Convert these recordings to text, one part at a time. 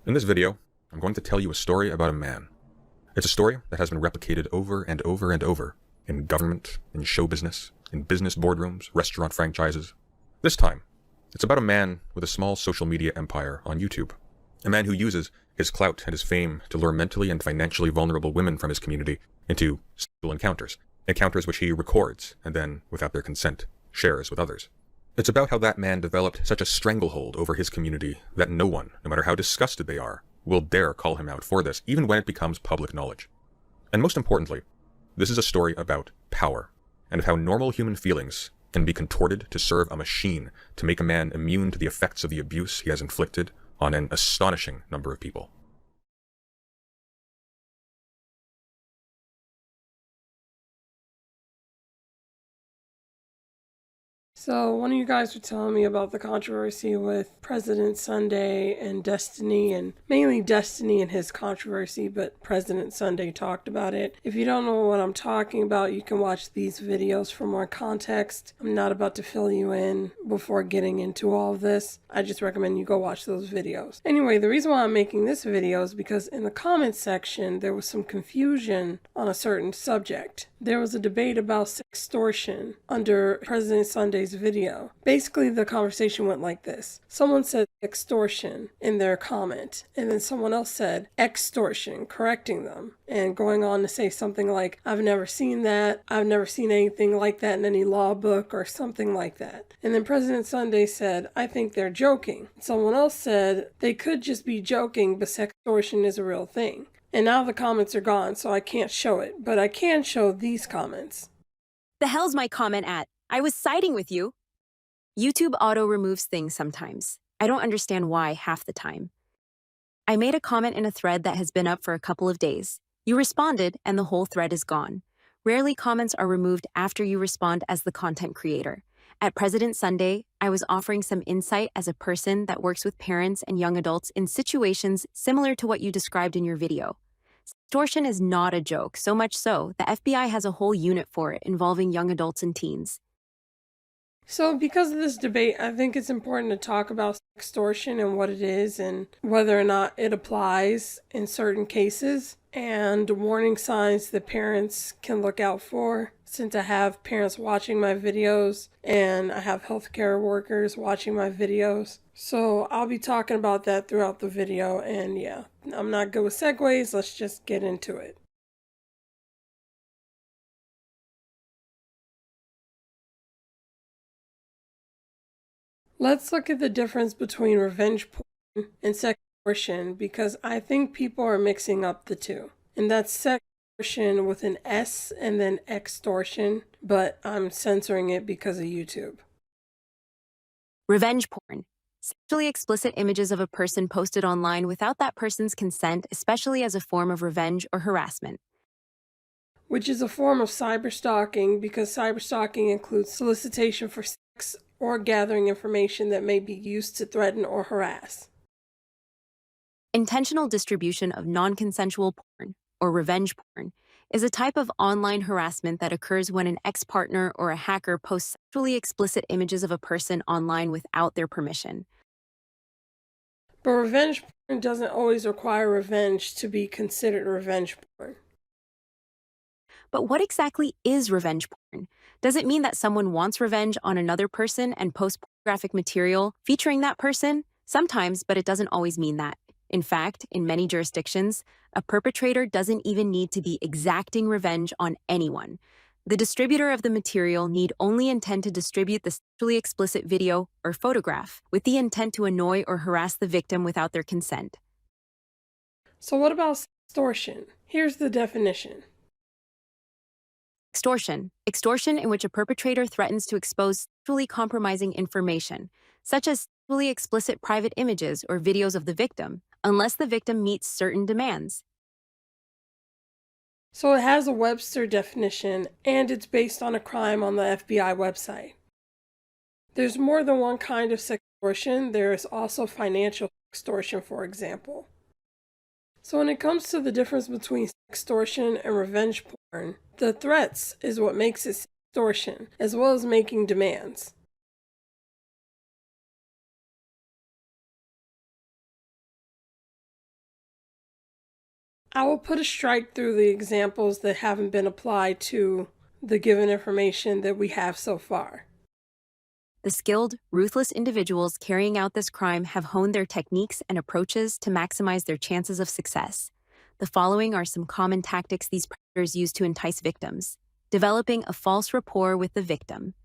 In this video, I'm going to tell you a story about a man. It's a story that has been replicated over and over and over in government, in show business, in business boardrooms, restaurant franchises. This time, it's about a man with a small social media empire on YouTube. A man who uses his clout and his fame to lure mentally and financially vulnerable women from his community into sexual encounters which he records and then, without their consent, shares with others. It's about how that man developed such a stranglehold over his community that no one, no matter how disgusted they are, will dare call him out for this, even when it becomes public knowledge. And most importantly, this is a story about power, and of how normal human feelings can be contorted to serve a machine to make a man immune to the effects of the abuse he has inflicted on an astonishing number of people. So one of you guys were telling me about the controversy with President Sunday and Destiny, and mainly Destiny and his controversy, but President Sunday talked about it. If you don't know what I'm talking about, you can watch these videos for more context. I'm not about to fill you in before getting into all of this. I just recommend you go watch those videos. Anyway, the reason why I'm making this video is because in the comments section, there was some confusion on a certain subject. There was a debate about sextortion under President Sunday's video. Basically, the conversation went like this. Someone said extortion in their comment, and then someone else said extortion, correcting them, and going on to say something like, I've never seen that, I've never seen anything like that in any law book, or something like that. And then President Sunday said, I think they're joking. Someone else said, they could just be joking, but sextortion is a real thing. And now the comments are gone, so I can't show it, but I can show these comments. The hell's my comment at? I was siding with you. YouTube auto removes things sometimes. I don't understand why half the time. I made a comment in a thread that has been up for a couple of days. You responded, and the whole thread is gone. Rarely comments are removed after you respond as the content creator. At President Sunday, I was offering some insight as a person that works with parents and young adults in situations similar to what you described in your video. Extortion is not a joke, so much so, the FBI has a whole unit for it involving young adults and teens. So because of this debate, I think it's important to talk about extortion and what it is and whether or not it applies in certain cases, and warning signs that parents can look out for. Since I have parents watching my videos and I have healthcare workers watching my videos. So I'll be talking about that throughout the video, and yeah, I'm not good with segues, let's just get into it. Let's look at the difference between revenge porn and sextortion, because I think people are mixing up the two. And that's sextortion with an S and then extortion, but I'm censoring it because of YouTube. Revenge porn. Sexually explicit images of a person posted online without that person's consent, especially as a form of revenge or harassment. Which is a form of cyberstalking, because cyberstalking includes solicitation for sex or gathering information that may be used to threaten or harass. Intentional distribution of non-consensual porn, or revenge porn, is a type of online harassment that occurs when an ex-partner or a hacker posts sexually explicit images of a person online without their permission. But revenge porn doesn't always require revenge to be considered revenge porn. But what exactly is revenge porn? Does it mean that someone wants revenge on another person and posts pornographic material featuring that person? Sometimes, but it doesn't always mean that. In fact, in many jurisdictions, a perpetrator doesn't even need to be exacting revenge on anyone. The distributor of the material need only intend to distribute the sexually explicit video or photograph with the intent to annoy or harass the victim without their consent. So what about extortion? Here's the definition. Extortion. Extortion in which a perpetrator threatens to expose sexually compromising information, such as sexually explicit private images or videos of the victim, unless the victim meets certain demands. So it has a Webster definition, and it's based on a crime on the FBI website. There's more than one kind of sextortion. There is also financial extortion, for example. So when it comes to the difference between extortion and revenge porn, the threats is what makes it extortion, as well as making demands. I will put a strike through the examples that haven't been applied to the given information that we have so far. The skilled, ruthless individuals carrying out this crime have honed their techniques and approaches to maximize their chances of success. The following are some common tactics these predators use to entice victims: developing a false rapport with the victim,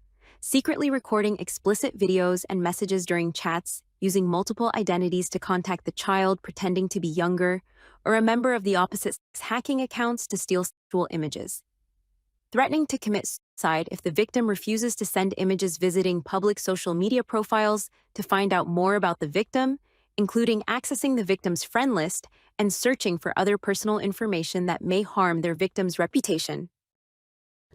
secretly recording explicit videos and messages during chats, using multiple identities to contact the child pretending to be younger, or a member of the opposite sex, hacking accounts to steal sexual images, threatening to commit suicide if the victim refuses to send images, visiting public social media profiles to find out more about the victim, including accessing the victim's friend list and searching for other personal information that may harm their victim's reputation.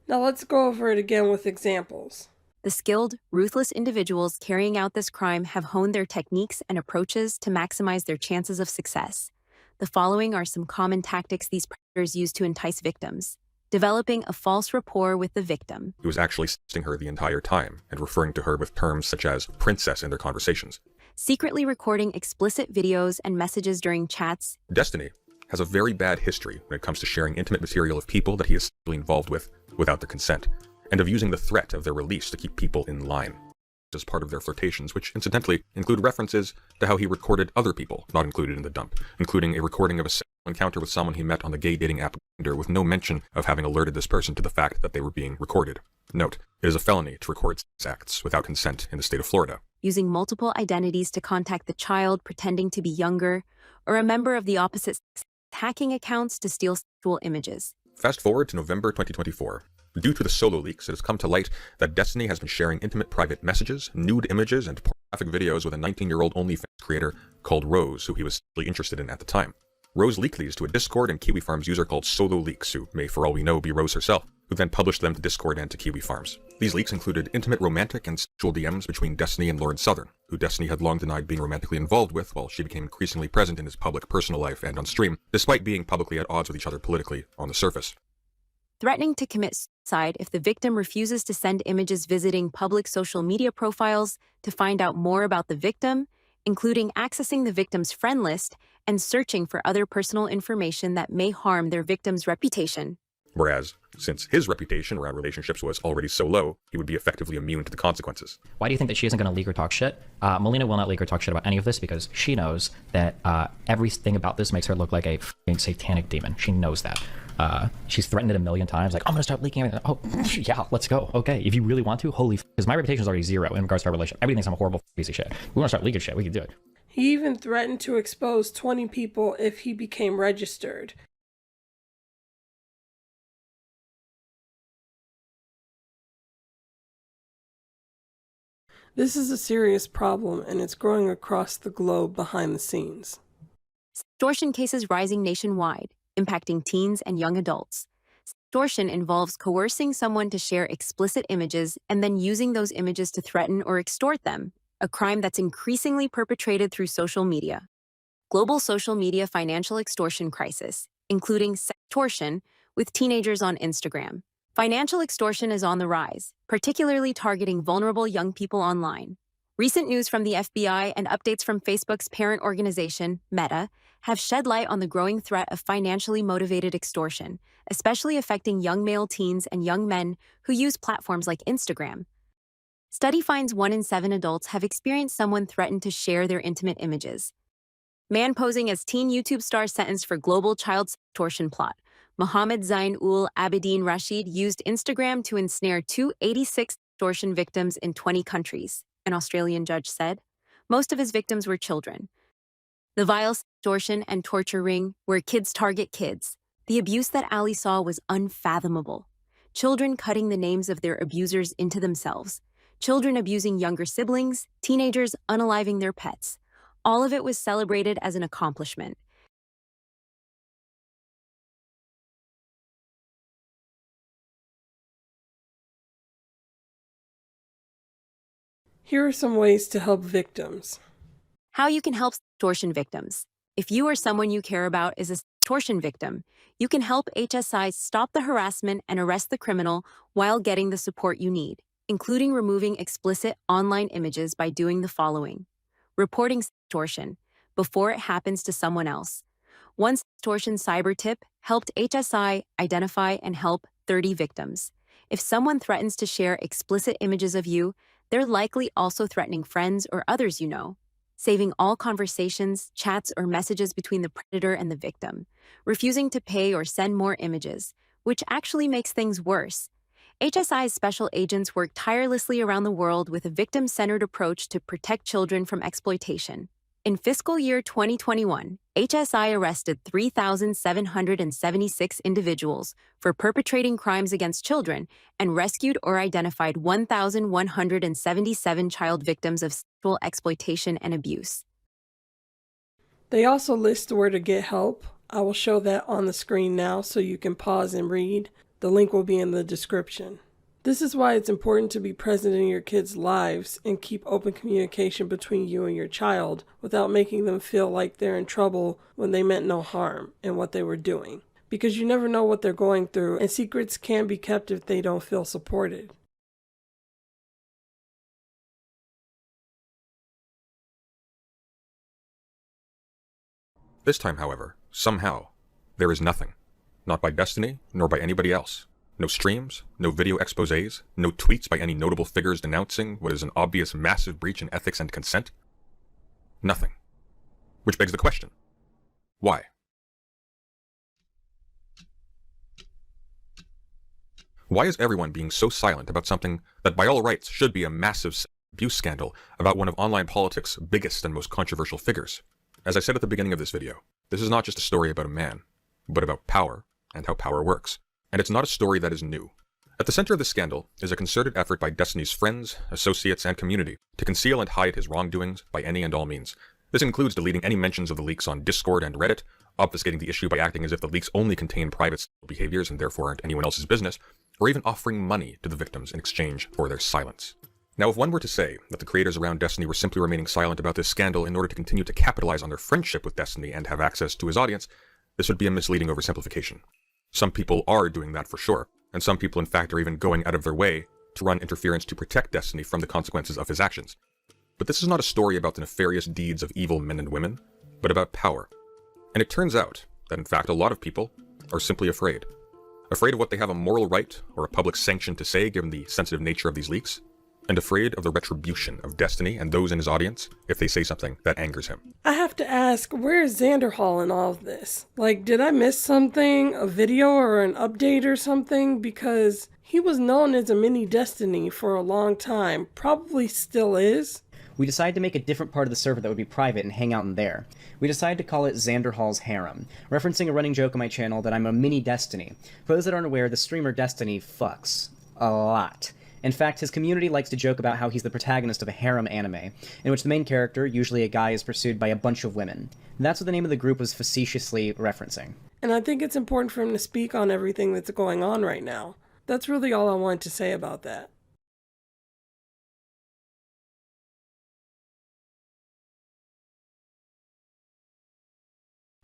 Now let's go over it again with examples. The skilled, ruthless individuals carrying out this crime have honed their techniques and approaches to maximize their chances of success. The following are some common tactics these predators use to entice victims: developing a false rapport with the victim. He was actually texting her the entire time and referring to her with terms such as princess in their conversations. Secretly recording explicit videos and messages during chats. Destiny has a very bad history when it comes to sharing intimate material of people that he is sexually involved with without their consent, and of using the threat of their release to keep people in line as part of their flirtations, which incidentally include references to how he recorded other people not included in the dump, including a recording of a sexual encounter with someone he met on the gay dating app Grindr with no mention of having alerted this person to the fact that they were being recorded. Note, it is a felony to record sex acts without consent in the state of Florida. Using multiple identities to contact the child pretending to be younger, or a member of the opposite sex, hacking accounts to steal sexual images. Fast forward to November 2024. Due to the solo leaks, it has come to light that Destiny has been sharing intimate private messages, nude images, and pornographic videos with a 19-year-old OnlyFans creator called Rose, who he was sexually interested in at the time. Rose leaked these to a Discord and Kiwi Farms user called Solo Leaks, who may for all we know be Rose herself, who then published them to Discord and to Kiwi Farms. These leaks included intimate romantic and sexual DMs between Destiny and Lord Southern, who Destiny had long denied being romantically involved with, while she became increasingly present in his public personal life and on stream, despite being publicly at odds with each other politically on the surface. Threatening to commit suicide if the victim refuses to send images, visiting public social media profiles to find out more about the victim, including accessing the victim's friend list and searching for other personal information that may harm their victim's reputation. Whereas, since his reputation around relationships was already so low, he would be effectively immune to the consequences. Why do you think that she isn't going to leak or talk shit? Melina will not leak or talk shit about any of this because she knows that everything about this makes her look like a f***ing satanic demon. She knows that. She's threatened it a million times, like, I'm gonna start leaking everything. Oh, yeah, let's go. Okay, if you really want to, holy f***, because my reputation is already zero in regards to our relationship. Everybody thinks I'm a horrible piece of shit. We want to start leaking shit, we can do it. He even threatened to expose 20 people if he became registered. This is a serious problem, and it's growing across the globe behind the scenes. Extortion cases rising nationwide, impacting teens and young adults. Extortion involves coercing someone to share explicit images and then using those images to threaten or extort them, a crime that's increasingly perpetrated through social media. Global social media financial extortion crisis, including sextortion with teenagers on Instagram. Financial extortion is on the rise, particularly targeting vulnerable young people online. Recent news from the FBI and updates from Facebook's parent organization, Meta, have shed light on the growing threat of financially motivated extortion, especially affecting young male teens and young men who use platforms like Instagram. Study finds 1 in 7 adults have experienced someone threaten to share their intimate images. Man posing as teen YouTube star sentenced for global child extortion plot. Mohammed Zain ul Abidin Rashid used Instagram to ensnare 286 extortion victims in 20 countries, an Australian judge said. Most of his victims were children. The vile extortion and torture ring where kids target kids. The abuse that Ali saw was unfathomable. Children cutting the names of their abusers into themselves. Children abusing younger siblings, teenagers unaliving their pets. All of it was celebrated as an accomplishment. Here are some ways to help victims. How you can help extortion victims. If you or someone you care about is a extortion victim, you can help HSI stop the harassment and arrest the criminal while getting the support you need, including removing explicit online images by doing the following. Reporting extortion before it happens to someone else. One tortion cyber tip helped HSI identify and help 30 victims. If someone threatens to share explicit images of you, they're likely also threatening friends or others you know, saving all conversations, chats, or messages between the predator and the victim, refusing to pay or send more images, which actually makes things worse. HSI's special agents work tirelessly around the world with a victim-centered approach to protect children from exploitation. In fiscal year 2021, HSI arrested 3,776 individuals for perpetrating crimes against children and rescued or identified 1,177 child victims of sexual exploitation and abuse. They also list where to get help. I will show that on the screen now so you can pause and read. The link will be in the description. This is why it's important to be present in your kids' lives and keep open communication between you and your child without making them feel like they're in trouble when they meant no harm in what they were doing. Because you never know what they're going through, and secrets can be kept if they don't feel supported. This time, however, somehow, there is nothing. Not by Destiny, nor by anybody else. No streams, no video exposés, no tweets by any notable figures denouncing what is an obvious massive breach in ethics and consent. Nothing. Which begs the question, why? Why is everyone being so silent about something that by all rights should be a massive abuse scandal about one of online politics' biggest and most controversial figures? As I said at the beginning of this video, this is not just a story about a man, but about power and how power works. And it's not a story that is new. At the center of the scandal is a concerted effort by Destiny's friends, associates, and community to conceal and hide his wrongdoings by any and all means. This includes deleting any mentions of the leaks on Discord and Reddit, obfuscating the issue by acting as if the leaks only contain private behaviors and therefore aren't anyone else's business, or even offering money to the victims in exchange for their silence. Now, if one were to say that the creators around Destiny were simply remaining silent about this scandal in order to continue to capitalize on their friendship with Destiny and have access to his audience, this would be a misleading oversimplification. Some people are doing that for sure, and some people in fact are even going out of their way to run interference to protect Destiny from the consequences of his actions. But this is not a story about the nefarious deeds of evil men and women, but about power. And it turns out that in fact a lot of people are simply afraid. Afraid of what they have a moral right or a public sanction to say given the sensitive nature of these leaks, and afraid of the retribution of Destiny and those in his audience if they say something that angers him. I have to ask, where is Xanderhal in all of this? Like, did I miss something? A video or an update or something? Because he was known as a mini Destiny for a long time. Probably still is. We decided to make a different part of the server that would be private and hang out in there. We decided to call it Xanderhal's Harem, referencing a running joke on my channel that I'm a mini Destiny. For those that aren't aware, the streamer Destiny fucks a lot. In fact, his community likes to joke about how he's the protagonist of a harem anime, in which the main character, usually a guy, is pursued by a bunch of women. And that's what the name of the group was facetiously referencing. And I think it's important for him to speak on everything that's going on right now. That's really all I wanted to say about that.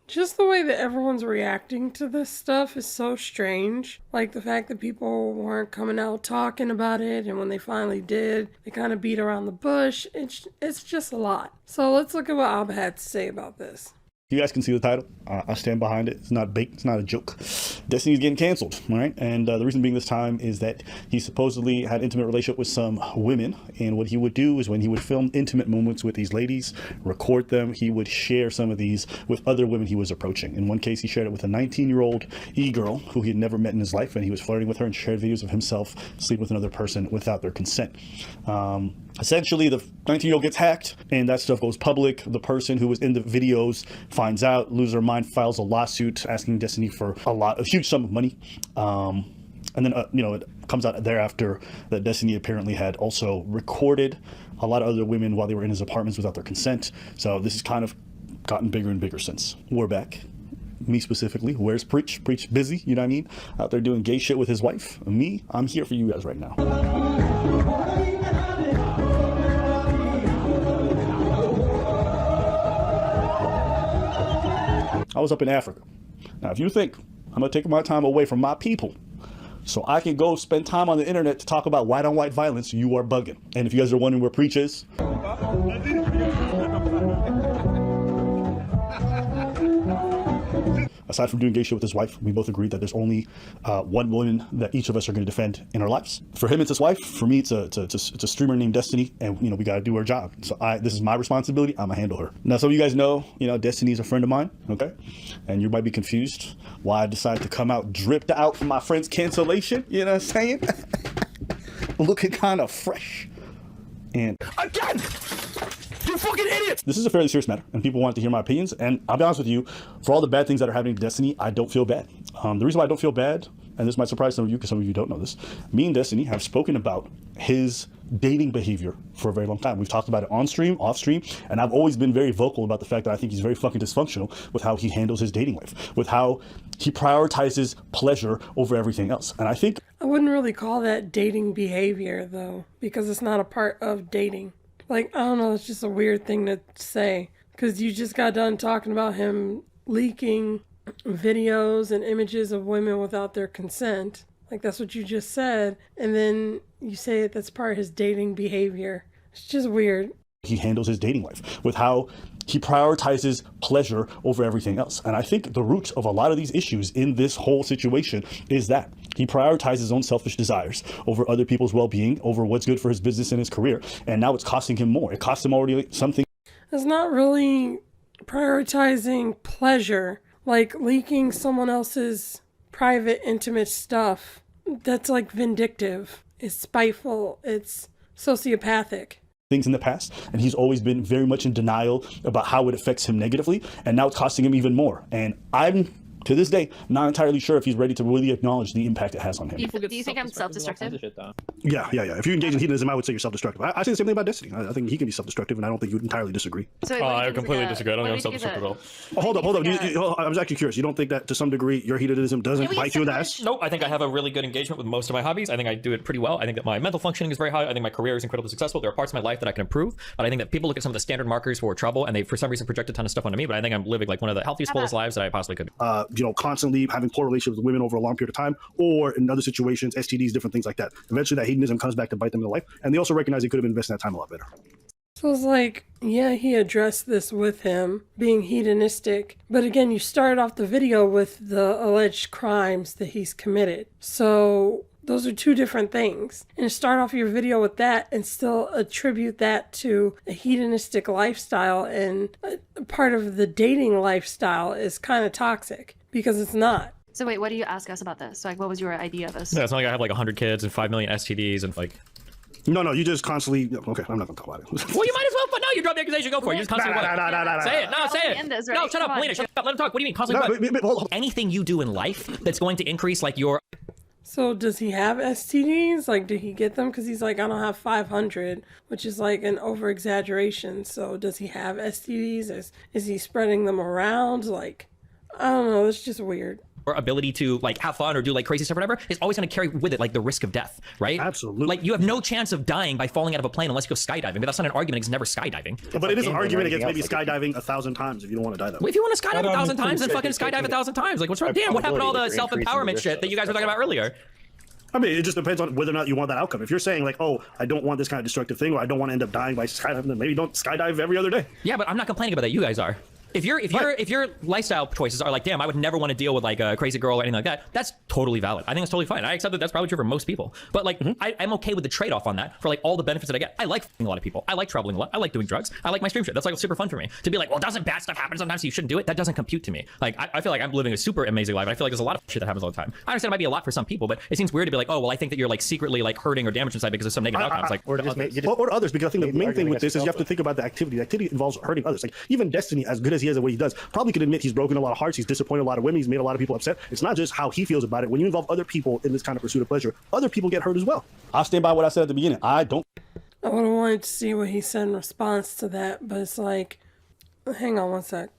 Just the way that everyone's reacting to this stuff is so strange. Like the fact that people weren't coming out talking about it, and when they finally did, they kind of beat around the bush. It's just a lot. So let's look at what Ab had to say about this. You guys can see the title. I stand behind it. It's not bait. It's not a joke. Destiny's getting canceled, all right? And the reason being this time is that he supposedly had intimate relationship with some women. And what he would do is when he would film intimate moments with these ladies, record them, he would share some of these with other women he was approaching. In one case, he shared it with a 19-year-old e-girl who he had never met in his life, and he was flirting with her and shared videos of himself sleeping with another person without their consent. Essentially, the 19-year-old gets hacked, and that stuff goes public. The person who was in the videos finds out, loses her mind, files a lawsuit asking Destiny for a huge sum of money. And then, it comes out thereafter that Destiny apparently had also recorded a lot of other women while they were in his apartments without their consent. So this has kind of gotten bigger and bigger since. We're back. Me specifically. Where's Preach? Preach busy, you know what I mean? Out there doing gay shit with his wife. Me, I'm here for you guys right now. I was up in Africa. Now, if you think I'm going to take my time away from my people so I can go spend time on the internet to talk about white-on-white violence, you are bugging. And if you guys are wondering where Preach is, aside from doing gay shit with his wife, we both agreed that there's only one woman that each of us are going to defend in our lives. For him, it's his wife. For me, it's a streamer named Destiny, and we got to do our job. So this is my responsibility. I'm gonna handle her. Now, some of you guys know, Destiny is a friend of mine, okay? And you might be confused why I decided to come out dripped out from my friend's cancellation. You know what I'm saying? Looking kind of fresh. And again, you fucking idiots! This is a fairly serious matter, and people want to hear my opinions. And I'll be honest with you, for all the bad things that are happening to Destiny, I don't feel bad. The reason why I don't feel bad, and this might surprise some of you because some of you don't know this, me and Destiny have spoken about his dating behavior for a very long time. We've talked about it on stream, off stream, and I've always been very vocal about the fact that I think he's very fucking dysfunctional with how he handles his dating life, with how he prioritizes pleasure over everything else. And I think I wouldn't really call that dating behavior, though, because it's not a part of dating. Like, I don't know, it's just a weird thing to say, because you just got done talking about him leaking videos and images of women without their consent. Like, that's what you just said. And then you say that's part of his dating behavior. It's just weird. He handles his dating life, with how he prioritizes pleasure over everything else. And I think the root of a lot of these issues in this whole situation is that he prioritizes his own selfish desires over other people's well-being, over what's good for his business and his career. And now it's costing him more. It cost him already something. It's not really prioritizing pleasure, like leaking someone else's private, intimate stuff. That's like vindictive. It's spiteful. It's sociopathic. Things in the past, and he's always been very much in denial about how it affects him negatively, and now it's costing him even more. And I'm, to this day, not entirely sure if he's ready to really acknowledge the impact it has on him. Do you think I'm self-destructive? Yeah. If you engage in hedonism, I would say you're self-destructive. I say the same thing about Destiny. I think he can be self-destructive, and I don't think you would entirely disagree. So I completely disagree. I don't think I'm self-destructive at all. Oh, hold up. I was actually curious. You don't think that to some degree your hedonism doesn't bite you in the ass? No, I think I have a really good engagement with most of my hobbies. I think I do it pretty well. I think that my mental functioning is very high. I think my career is incredibly successful. There are parts of my life that I can improve, but I think that people look at some of the standard markers for trouble, and they for some reason project a ton of stuff onto me. But I think I'm living like one of the healthiest, fullest lives that I possibly could. Constantly having poor relationships with women over a long period of time, or in other situations, STDs, different things like that. Eventually that hedonism comes back to bite them in the life, and they also recognize they could have invested that time a lot better. So it's like, yeah, he addressed this with him being hedonistic, but again, you started off the video with the alleged crimes that he's committed. So those are two different things. And to start off your video with that and still attribute that to a hedonistic lifestyle and a part of the dating lifestyle is kind of toxic, because it's not. So wait, what do you ask us about this? So like, what was your idea of this? Yeah, it's not like I have like 100 kids and 5 million STDs and like... No, you just constantly... Okay, I'm not going to talk about it. Well, you might as well, but no, you drop the accusation, go for it. You just constantly... Say it, no, say it. This, right? No, shut up, Melina, shut up, let him talk. What do you mean, constantly what? Anything you do in life that's going to increase like your... So does he have STDs? Like, did he get them? Because he's like, I don't have 500, which is like an over-exaggeration. So does he have STDs? Is he spreading them around? Like, I don't know, it's just weird. Or ability to like have fun or do like crazy stuff or whatever is always going to carry with it like the risk of death, right? Absolutely. Like you have no chance of dying by falling out of a plane unless you go skydiving, but that's not an argument. It's never skydiving. But it is an argument against maybe skydiving 1,000 times if you don't want to die that way. Well, if you want to skydive 1,000 times, then fucking skydive 1,000 times. Like what's wrong? Damn, what happened to all the self-empowerment shit that you guys were talking about earlier? I mean, it just depends on whether or not you want that outcome. If you're saying like, oh, I don't want this kind of destructive thing, or I don't want to end up dying by skydiving, then maybe don't skydive every other day. Yeah, but I'm not complaining about that. You guys are. If your lifestyle choices are like, damn, I would never want to deal with like a crazy girl or anything like that, that's totally valid. I think that's totally fine. I accept that that's probably true for most people. But like, I'm okay with the trade-off on that for like all the benefits that I get. I like f***ing a lot of people. I like traveling a lot. I like doing drugs. I like my stream shit. That's like super fun for me. To be like, well, doesn't bad stuff happen sometimes so you shouldn't do it? That doesn't compute to me. Like, I feel like I'm living a super amazing life. I feel like there's a lot of shit that happens all the time. I understand it might be a lot for some people, but it seems weird to be like, oh, well, I think that you're like secretly like hurting or damaged inside because of some negative outcomes. Like, or to others, because I think the main thing with this is you have to think about the activity. The activity involves hurting others. Like even Destiny, as good as he is at what he does, probably could admit he's broken a lot of hearts, he's disappointed a lot of women, he's made a lot of people upset. It's not just how he feels about it. When you involve other people in this kind of pursuit of pleasure, other people get hurt as well. I'll stand by what I said at the beginning. I would have wanted to see what he said in response to that, but it's like, hang on one sec.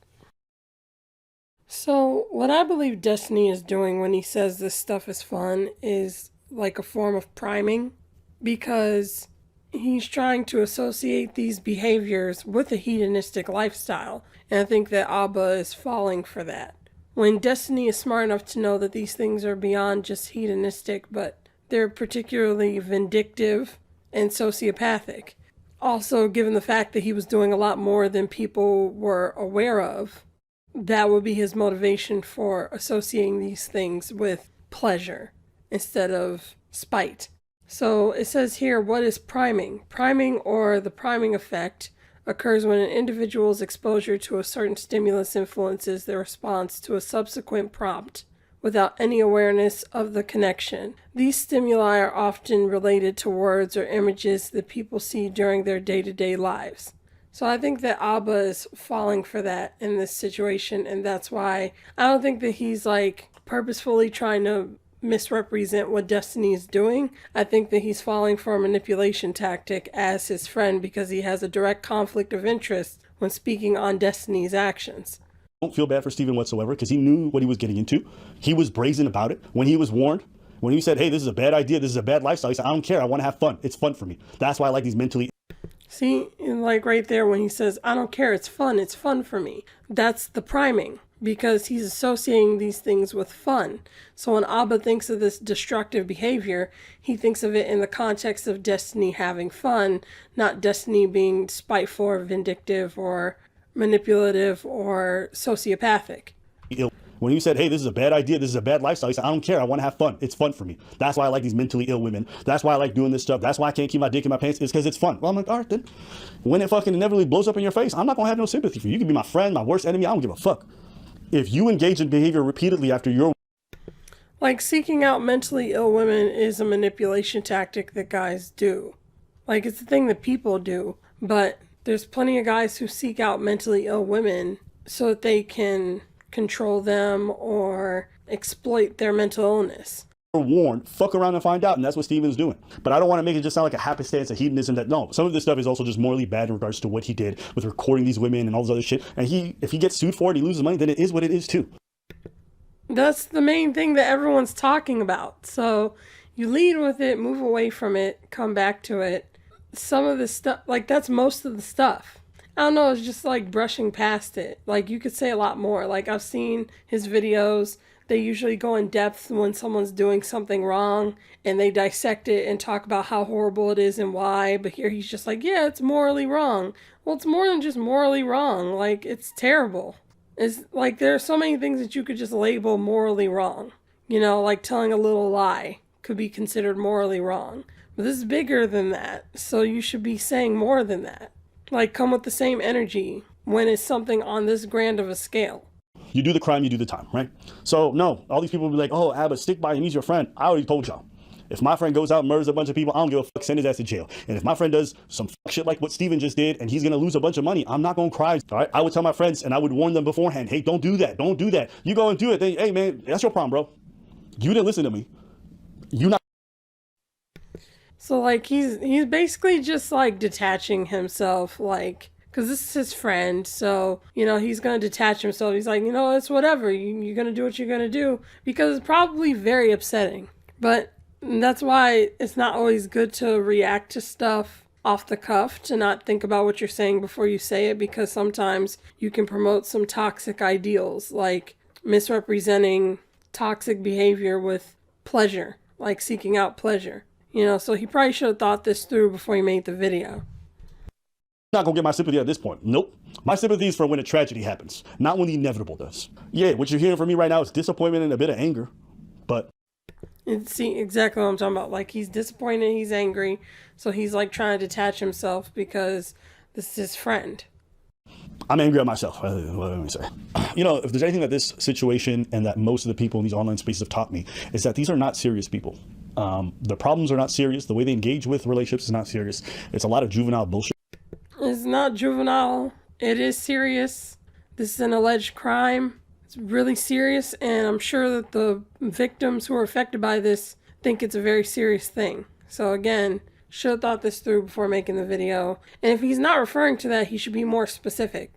So what I believe Destiny is doing when he says this stuff is fun is like a form of priming, because he's trying to associate these behaviors with a hedonistic lifestyle. And I think that Abba is falling for that. When Destiny is smart enough to know that these things are beyond just hedonistic, but they're particularly vindictive and sociopathic. Also, given the fact that he was doing a lot more than people were aware of. that would be his motivation for associating these things with pleasure instead of spite. So it says here, what is priming? Priming, or the priming effect, occurs when an individual's exposure to a certain stimulus influences their response to a subsequent prompt without any awareness of the connection. These stimuli are often related to words or images that people see during their day-to-day lives. So I think that Abba is falling for that in this situation, and that's why I don't think that he's like purposefully trying to misrepresent what Destiny is doing. I think that he's falling for a manipulation tactic as his friend because he has a direct conflict of interest when speaking on Destiny's actions. Don't feel bad for Steven whatsoever because he knew what he was getting into. He was brazen about it. When he was warned, when he said, hey, this is a bad idea, this is a bad lifestyle, he said, I don't care, I want to have fun. It's fun for me. That's why I like these mentally. See, like right there when he says, I don't care, it's fun for me. That's the priming, because he's associating these things with fun. So when Abba thinks of this destructive behavior, he thinks of it in the context of Destiny having fun, not Destiny being spiteful or vindictive or manipulative or sociopathic. When he said, hey, this is a bad idea, this is a bad lifestyle, he said, I don't care, I want to have fun. It's fun for me. That's why I like these mentally ill women. That's why I like doing this stuff. That's why I can't keep my dick in my pants. It's because it's fun. Well, I'm like, all right, then. When it fucking inevitably blows up in your face, I'm not going to have no sympathy for you. You can be my friend, my worst enemy. I don't give a fuck. If you engage in behavior repeatedly after your... Like, seeking out mentally ill women is a manipulation tactic that guys do. Like, it's a thing that people do. But there's plenty of guys who seek out mentally ill women so that they can control them or exploit their mental illness. Warned, fuck around and find out, and that's what Steven's doing. But I don't want to make it just sound like a happenstance of hedonism. That no, some of this stuff is also just morally bad in regards to what he did with recording these women and all this other shit. And if he gets sued for it, he loses money, then it is what it is too. That's the main thing that everyone's talking about. So you lead with it, move away from it, come back to it. Some of the stuff, like that's most of the stuff. I don't know, it's just like brushing past it. Like you could say a lot more. Like I've seen his videos. They usually go in depth when someone's doing something wrong and they dissect it and talk about how horrible it is and why. But here he's just like, yeah, it's morally wrong. Well, it's more than just morally wrong. Like, it's terrible. It's like there are so many things that you could just label morally wrong. You know, like telling a little lie could be considered morally wrong. But this is bigger than that. So you should be saying more than that. Like, come with the same energy when it's something on this grand of a scale. You do the crime, you do the time, right? So, no, all these people will be like, oh, Abba, stick by him, he's your friend. I already told y'all. If my friend goes out and murders a bunch of people, I don't give a fuck, send his ass to jail. And if my friend does some fuck shit like what Steven just did, and he's going to lose a bunch of money, I'm not going to cry, all right? I would tell my friends, and I would warn them beforehand, hey, don't do that, don't do that. You go and do it, then, hey, man, that's your problem, bro. You didn't listen to me. You not. So, like, he's basically just, like, detaching himself, like, because this is his friend, so, you know, he's going to detach himself. He's like, you know, it's whatever. You're going to do what you're going to do, because it's probably very upsetting. But that's why it's not always good to react to stuff off the cuff, to not think about what you're saying before you say it, because sometimes you can promote some toxic ideals, like misrepresenting toxic behavior with pleasure, like seeking out pleasure. You know, so he probably should have thought this through before he made the video. Not gonna get my sympathy at this point. Nope. My sympathy is for when a tragedy happens, not when the inevitable does. Yeah, what you're hearing from me right now is disappointment and a bit of anger, but... See, exactly what I'm talking about. Like, he's disappointed, he's angry, so he's, like, trying to detach himself because this is his friend. I'm angry at myself. Let me say. You know, if there's anything that this situation and that most of the people in these online spaces have taught me, is that these are not serious people. The problems are not serious. The way they engage with relationships is not serious. It's a lot of juvenile bullshit. It's not juvenile. It is serious. This is an alleged crime. It's really serious, and I'm sure that the victims who are affected by this think it's a very serious thing. So again, should have thought this through before making the video. And if he's not referring to that, he should be more specific.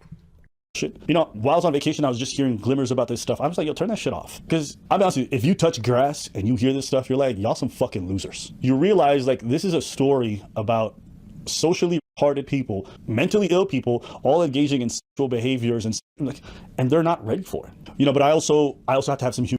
Shit. You know, while I was on vacation, I was just hearing glimmers about this stuff. I was like, yo, turn that shit off. Because I'll be honest with you, if you touch grass and you hear this stuff, you're like, y'all some fucking losers. You realize, like, this is a story about socially retarded people, mentally ill people, all engaging in sexual behaviors and they're not ready for it. You know, but I also have to have some humor.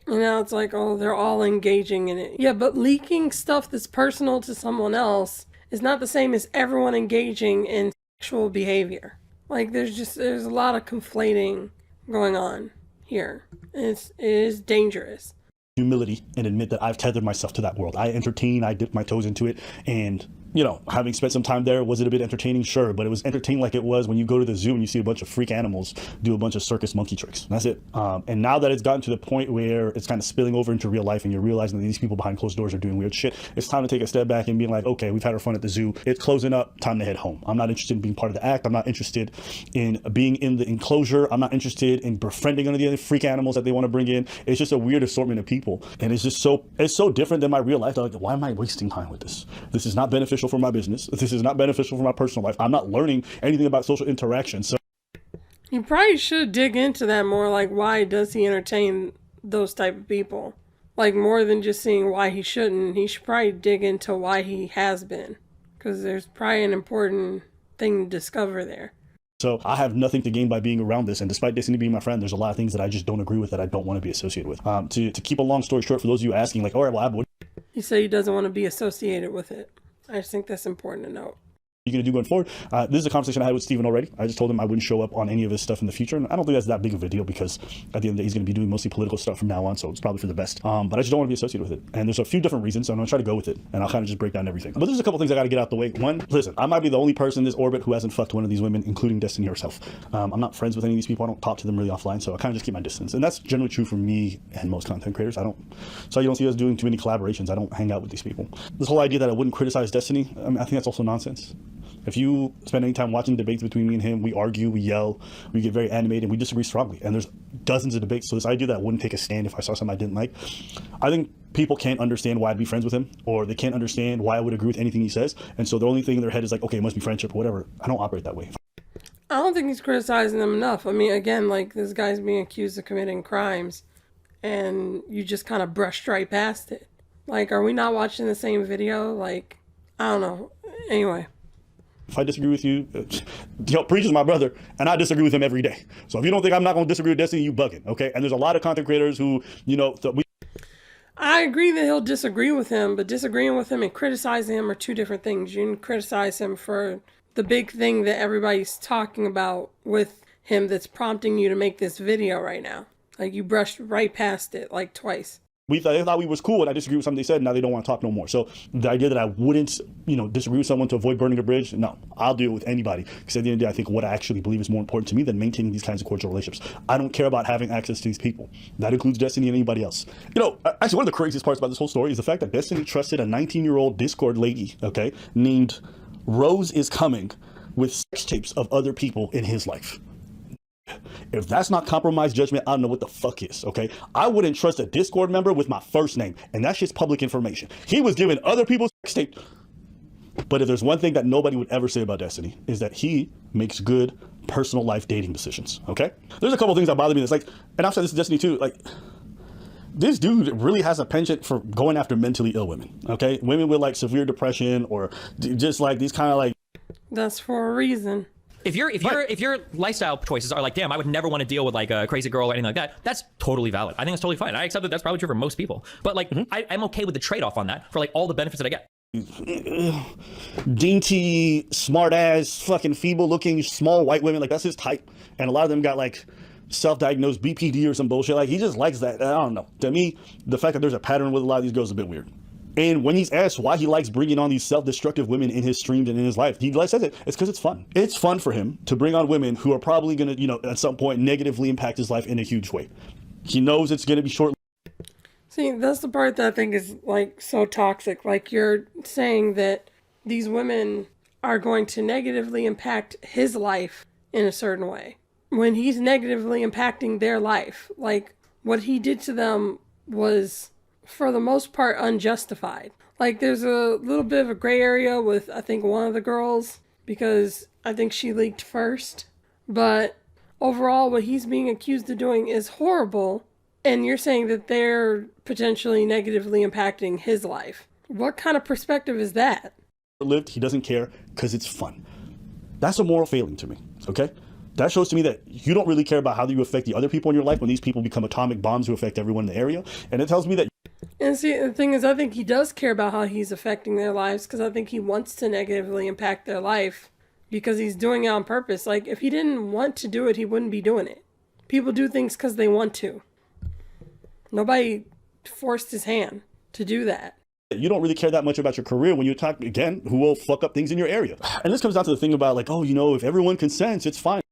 You know, it's like, oh, they're all engaging in it. Yeah, but leaking stuff that's personal to someone else is not the same as everyone engaging in sexual behavior. Like, there's a lot of conflating going on here. It is dangerous. Humility and admit that I've tethered myself to that world. I entertain, I dip my toes into it, and you know, having spent some time there, was it a bit entertaining? Sure, but it was entertaining like it was when you go to the zoo and you see a bunch of freak animals do a bunch of circus monkey tricks. That's it. And now that it's gotten to the point where it's kind of spilling over into real life and you're realizing that these people behind closed doors are doing weird shit, it's time to take a step back and be like, okay, we've had our fun at the zoo. It's closing up. Time to head home. I'm not interested in being part of the act. I'm not interested in being in the enclosure. I'm not interested in befriending any of the other freak animals that they want to bring in. It's just a weird assortment of people. And it's just it's so different than my real life. Like, why am I wasting time with this? This is not beneficial for my business. This is not beneficial for my personal life. I'm not learning anything about social interaction. So You probably should dig into that more, like why does he entertain those type of people? Like more than just seeing why he shouldn't, he should probably dig into why he has been. Because there's probably an important thing to discover there. So I have nothing to gain by being around this. And despite Destiny being my friend, there's a lot of things that I just don't agree with that I don't want to be associated with. To keep a long story short, for those of you asking, like, all right, well, what He said he doesn't want to be associated with it. I just think that's important to note. are you going to do going forward? This is a conversation I had with Steven already. I just told him I wouldn't show up on any of his stuff in the future. And I don't think that's that big of a deal because at the end of the day, he's going to be doing mostly political stuff from now on. So it's probably for the best. But I just don't want to be associated with it. And there's a few different reasons. So I'm going to try to go with it. And I'll kind of just break down everything. But there's a couple things I got to get out the way. One, listen, I might be the only person in this orbit who hasn't fucked one of these women, including Destiny herself. I'm not friends with any of these people. I don't talk to them really offline. So I kind of just keep my distance. And that's generally true for me and most content creators. So you don't see us doing too many collaborations. I don't hang out with these people. This whole idea that I wouldn't criticize Destiny, I think that's also nonsense. If you spend any time watching debates between me and him, we argue, we yell, we get very animated, and we disagree strongly. And there's dozens of debates. So this idea that I wouldn't take a stand if I saw something I didn't like, I think people can't understand why I'd be friends with him, or they can't understand why I would agree with anything he says. And so the only thing in their head is like, okay, it must be friendship or whatever. I don't operate that way. I don't think he's criticizing them enough. I mean, again, like this guy's being accused of committing crimes and you just kind of brushed right past it. Like, are we not watching the same video? Like, I don't know. Anyway. If I disagree with you, Preach is my brother, and I disagree with him every day. So if you don't think I'm not going to disagree with Destiny, you bugging, okay? And there's a lot of content creators who, I agree that he'll disagree with him, but disagreeing with him and criticizing him are two different things. You can criticize him for the big thing that everybody's talking about with him that's prompting you to make this video right now. Like, you brushed right past it, like, twice. They thought we was cool and I disagree with something they said, now they don't want to talk no more. So the idea that I wouldn't, disagree with someone to avoid burning a bridge, no, I'll deal with anybody. Because at the end of the day, I think what I actually believe is more important to me than maintaining these kinds of cordial relationships. I don't care about having access to these people. That includes Destiny and anybody else. Actually, one of the craziest parts about this whole story is the fact that Destiny trusted a 19-year-old Discord lady, okay, named Rose Is Coming, with sex tapes of other people in his life. If that's not compromised judgment, I don't know what the fuck is, okay? I wouldn't trust a Discord member with my first name, and that's just public information. He was giving other people's sex tape. But if there's one thing that nobody would ever say about Destiny, is that he makes good personal life dating decisions, okay? There's a couple things that bother me. That's like, and I've said this to Destiny too, like, this dude really has a penchant for going after mentally ill women, okay? Women with like severe depression or just like these kind of like... That's for a reason. If your lifestyle choices are like, damn, I would never want to deal with like a crazy girl or anything like that, that's totally valid. I think it's totally fine. I accept that that's probably true for most people. But like, I'm okay with the trade-off on that for like all the benefits that I get. Dainty, smart ass, fucking feeble looking, small white women, like that's his type. And a lot of them got like self-diagnosed BPD or some bullshit. Like he just likes that. I don't know. To me, the fact that there's a pattern with a lot of these girls is a bit weird. And when he's asked why he likes bringing on these self-destructive women in his streams and in his life, he says it's because it's fun. It's fun for him to bring on women who are probably going to, at some point negatively impact his life in a huge way. He knows it's going to be short. See, that's the part that I think is like so toxic. Like you're saying that these women are going to negatively impact his life in a certain way. When he's negatively impacting their life, like what he did to them was, for the most part, unjustified. Like there's a little bit of a gray area with, I think, one of the girls, because I think she leaked first. But overall, what he's being accused of doing is horrible. And you're saying that they're potentially negatively impacting his life. What kind of perspective is that? Lived, he doesn't care because it's fun. That's a moral failing to me, okay? That shows to me that you don't really care about how you affect the other people in your life when these people become atomic bombs who affect everyone in the area. And it tells me that... And see, the thing is, I think he does care about how he's affecting their lives, because I think he wants to negatively impact their life because he's doing it on purpose. Like, if he didn't want to do it, he wouldn't be doing it. People do things because they want to. Nobody forced his hand to do that. You don't really care that much about your career when you talk, again, who will fuck up things in your area. And this comes down to the thing about like, oh, you know, if everyone consents, it's fine.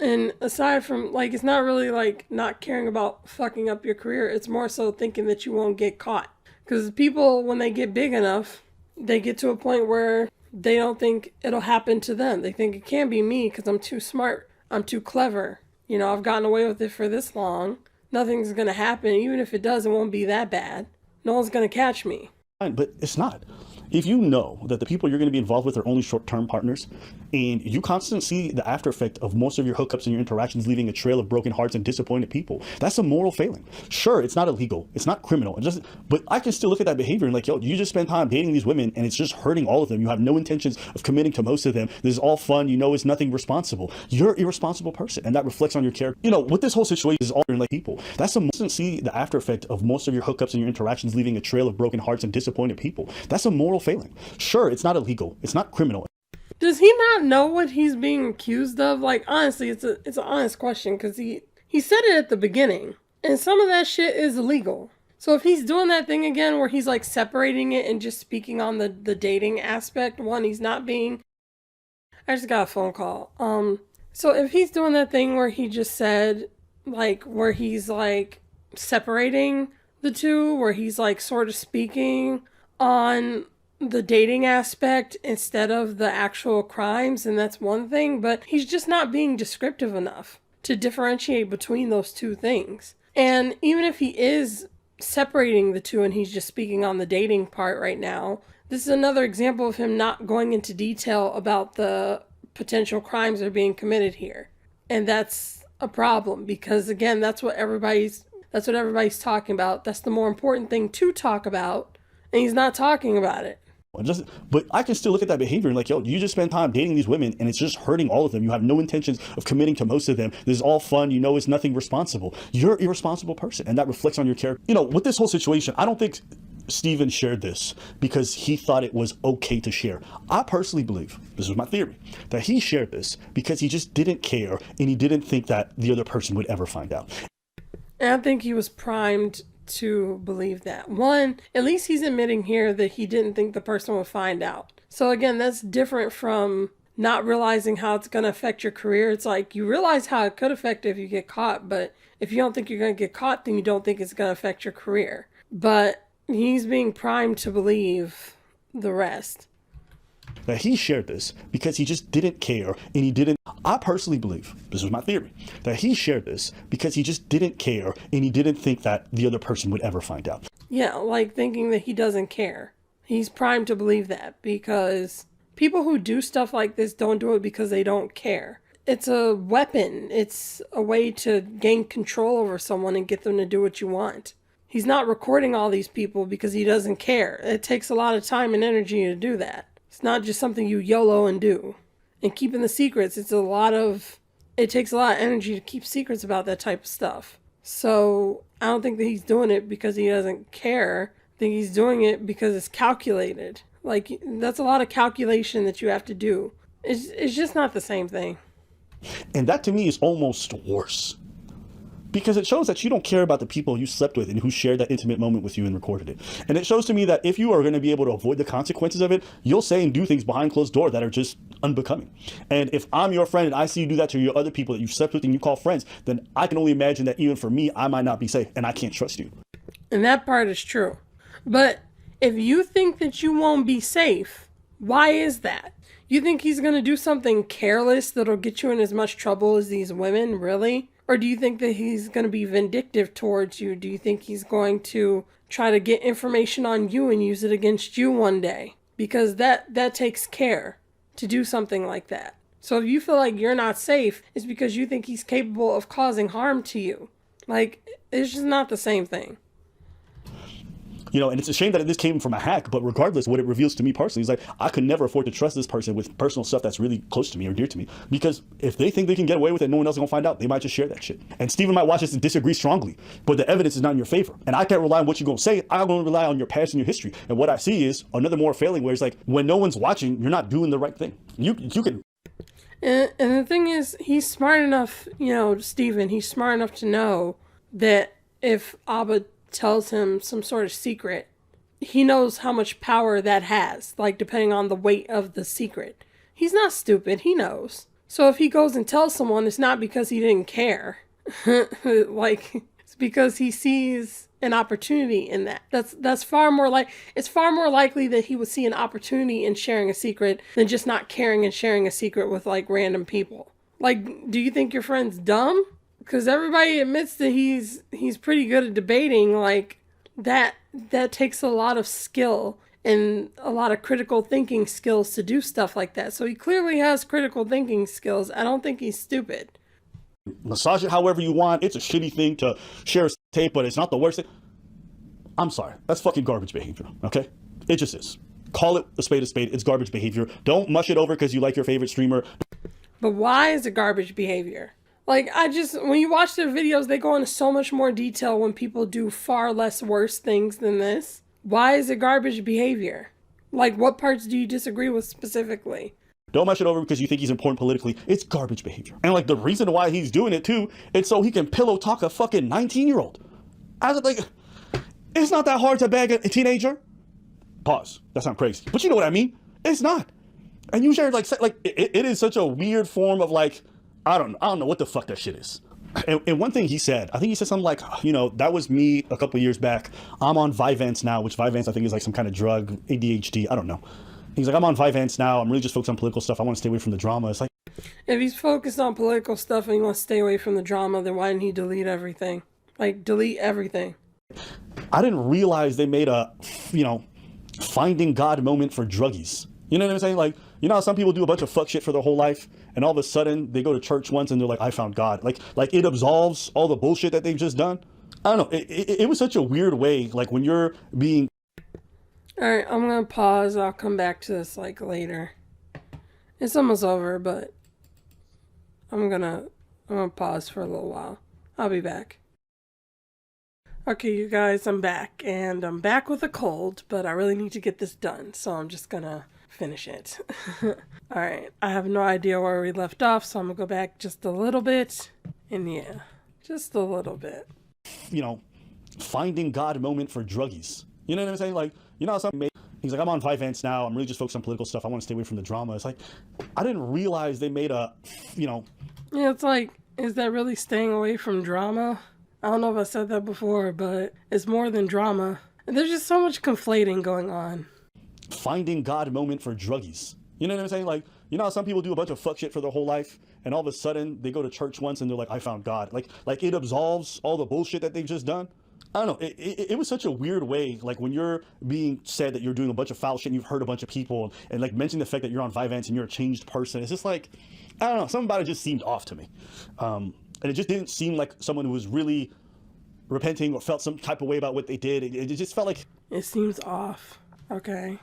And aside from, like, it's not really, like, not caring about fucking up your career. It's more so thinking that you won't get caught. Because people, when they get big enough, they get to a point where they don't think it'll happen to them. They think it can't be me because I'm too smart. I'm too clever. You know, I've gotten away with it for this long. Nothing's going to happen. Even if it does, it won't be that bad. No one's going to catch me. But it's not. If you know that the people you're going to be involved with are only short-term partners, and you constantly see the after effect of most of your hookups and your interactions leaving a trail of broken hearts and disappointed people, that's a moral failing. Sure, it's not illegal, it's not criminal, but I can still look at that behavior and like, yo, you just spend time dating these women and it's just hurting all of them. You have no intentions of committing to most of them. This is all fun. You know, it's nothing responsible. You're an irresponsible person, and that reflects on your character. You know, with this whole situation is all like people. That's a see the after effect of most of your hookups and your interactions leaving a trail of broken hearts and disappointed people. That's a moral failing. Sure, it's not illegal, it's not criminal. Does he not know what he's being accused of? Like, honestly, it's an honest question, because he said it at the beginning, and some of that shit is illegal. So if he's doing that thing again where he's like separating it and just speaking on the dating aspect, one, he's not being... I just got a phone call. So if he's doing that thing where he just said, like, where he's like separating the two, where he's like sort of speaking on the dating aspect instead of the actual crimes, and that's one thing, but he's just not being descriptive enough to differentiate between those two things. And even if he is separating the two and he's just speaking on the dating part right now, this is another example of him not going into detail about the potential crimes that are being committed here. And that's a problem, because again, that's what everybody's talking about. That's the more important thing to talk about, and he's not talking about it. But I can still look at that behavior and like, yo, you just spend time dating these women and it's just hurting all of them. You have no intentions of committing to most of them. This is all fun. You know, it's nothing responsible. You're an irresponsible person, and that reflects on your character. You know, with this whole situation, I don't think Steven shared this because he thought it was okay to share. I personally believe, this is my theory, that he shared this because he just didn't care and he didn't think that the other person would ever find out. And I think he was primed to believe that. One, at least he's admitting here that he didn't think the person would find out. So again, that's different from not realizing how it's going to affect your career. It's like you realize how it could affect it if you get caught, but if you don't think you're going to get caught, then you don't think it's going to affect your career. But he's being primed to believe the rest. That he shared this because he just didn't care and he didn't. I personally believe, this is my theory, that he shared this because he just didn't care and he didn't think that the other person would ever find out. Yeah, like thinking that he doesn't care. He's primed to believe that because people who do stuff like this don't do it because they don't care. It's a weapon. It's a way to gain control over someone and get them to do what you want. He's not recording all these people because he doesn't care. It takes a lot of time and energy to do that. It's not just something you YOLO and do. And keeping the secrets, it takes a lot of energy to keep secrets about that type of stuff. So I don't think that he's doing it because he doesn't care. I think he's doing it because it's calculated. Like, that's a lot of calculation that you have to do. It's just not the same thing. And that to me is almost worse. Because it shows that you don't care about the people you slept with and who shared that intimate moment with you and recorded it. And it shows to me that if you are going to be able to avoid the consequences of it, you'll say and do things behind closed doors that are just unbecoming. And if I'm your friend and I see you do that to your other people that you slept with and you call friends, then I can only imagine that even for me, I might not be safe and I can't trust you. And that part is true. But if you think that you won't be safe, why is that? You think he's going to do something careless that'll get you in as much trouble as these women, really? Or do you think that he's going to be vindictive towards you? Do you think he's going to try to get information on you and use it against you one day? Because that takes care to do something like that. So if you feel like you're not safe, it's because you think he's capable of causing harm to you. Like, it's just not the same thing. You know, and it's a shame that this came from a hack, but regardless, what it reveals to me personally is like, I could never afford to trust this person with personal stuff that's really close to me or dear to me. Because if they think they can get away with it, no one else is gonna find out. They might just share that shit. And Steven might watch this and disagree strongly, but the evidence is not in your favor. And I can't rely on what you're gonna say. I'm gonna rely on your past and your history. And what I see is another more failing where it's like, when no one's watching, you're not doing the right thing. You can. And the thing is, he's smart enough, Steven, he's smart enough to know that if Abba tells him some sort of secret, he knows how much power that has, like, depending on the weight of the secret. He's not stupid, he knows. So if he goes and tells someone, it's not because he didn't care. Like, it's because he sees an opportunity in that. It's far more likely that he would see an opportunity in sharing a secret than just not caring and sharing a secret with, like, random people. Like, do you think your friend's dumb? Because everybody admits that he's pretty good at debating. Like, that takes a lot of skill and a lot of critical thinking skills to do stuff like that. So he clearly has critical thinking skills. I don't think he's stupid. Massage it however you want. It's a shitty thing to share a tape, but it's not the worst thing. I'm sorry. That's fucking garbage behavior, okay? It just is. Call it a spade a spade. It's garbage behavior. Don't mush it over because you like your favorite streamer. But why is it garbage behavior? Like, when you watch their videos, they go into so much more detail when people do far less worse things than this. Why is it garbage behavior? Like, what parts do you disagree with specifically? Don't mush it over because you think he's important politically. It's garbage behavior. And, like, the reason why he's doing it, too, it's so he can pillow talk a fucking 19-year-old. I was like, it's not that hard to bag a teenager. Pause. That sounds crazy. But you know what I mean? It's not. And you share, like it is such a weird form of, like, I don't know what the fuck that shit is. And one thing he said, I think he said something like, that was me a couple years back. I'm on Vyvanse now, which Vyvanse I think is like some kind of drug, ADHD, I don't know. He's like, I'm on Vyvanse now. I'm really just focused on political stuff. I want to stay away from the drama. It's like, if he's focused on political stuff and he wants to stay away from the drama, then why didn't he delete everything? Like, delete everything. I didn't realize they made a, finding God moment for druggies. You know what I'm saying? Like, how some people do a bunch of fuck shit for their whole life, and all of a sudden they go to church once and they're like, I found God. Like it absolves all the bullshit that they've just done. I don't know. It was such a weird way. Like, when you're being... All right, I'm going to pause. I'll come back to this, like, later. It's almost over, but I'm gonna pause for a little while. I'll be back. Okay, you guys, I'm back. And I'm back with a cold, but I really need to get this done, so I'm just gonna finish it. Alright, I have no idea where we left off, so I'm gonna go back just a little bit. And yeah, just a little bit. Finding God moment for druggies. You know what I'm saying? Like, some... He's like, I'm on Vyvanse now. I'm really just focused on political stuff. I want to stay away from the drama. It's like, I didn't realize they made a, Yeah, it's like, is that really staying away from drama? I don't know if I said that before, but it's more than drama. There's just so much conflating going on. Finding God moment for druggies. You know what I'm saying? Like, some people do a bunch of fuck shit for their whole life, and all of a sudden they go to church once and they're like, I found God. Like it absolves all the bullshit that they've just done. I don't know. It was such a weird way. Like, when you're being said that you're doing a bunch of foul shit and you've hurt a bunch of people, and like mentioning the fact that you're on Vyvanse and you're a changed person, it's just like, I don't know. Something about it just seemed off to me. And it just didn't seem like someone who was really repenting or felt some type of way about what they did. It just felt like... It seems off. Okay.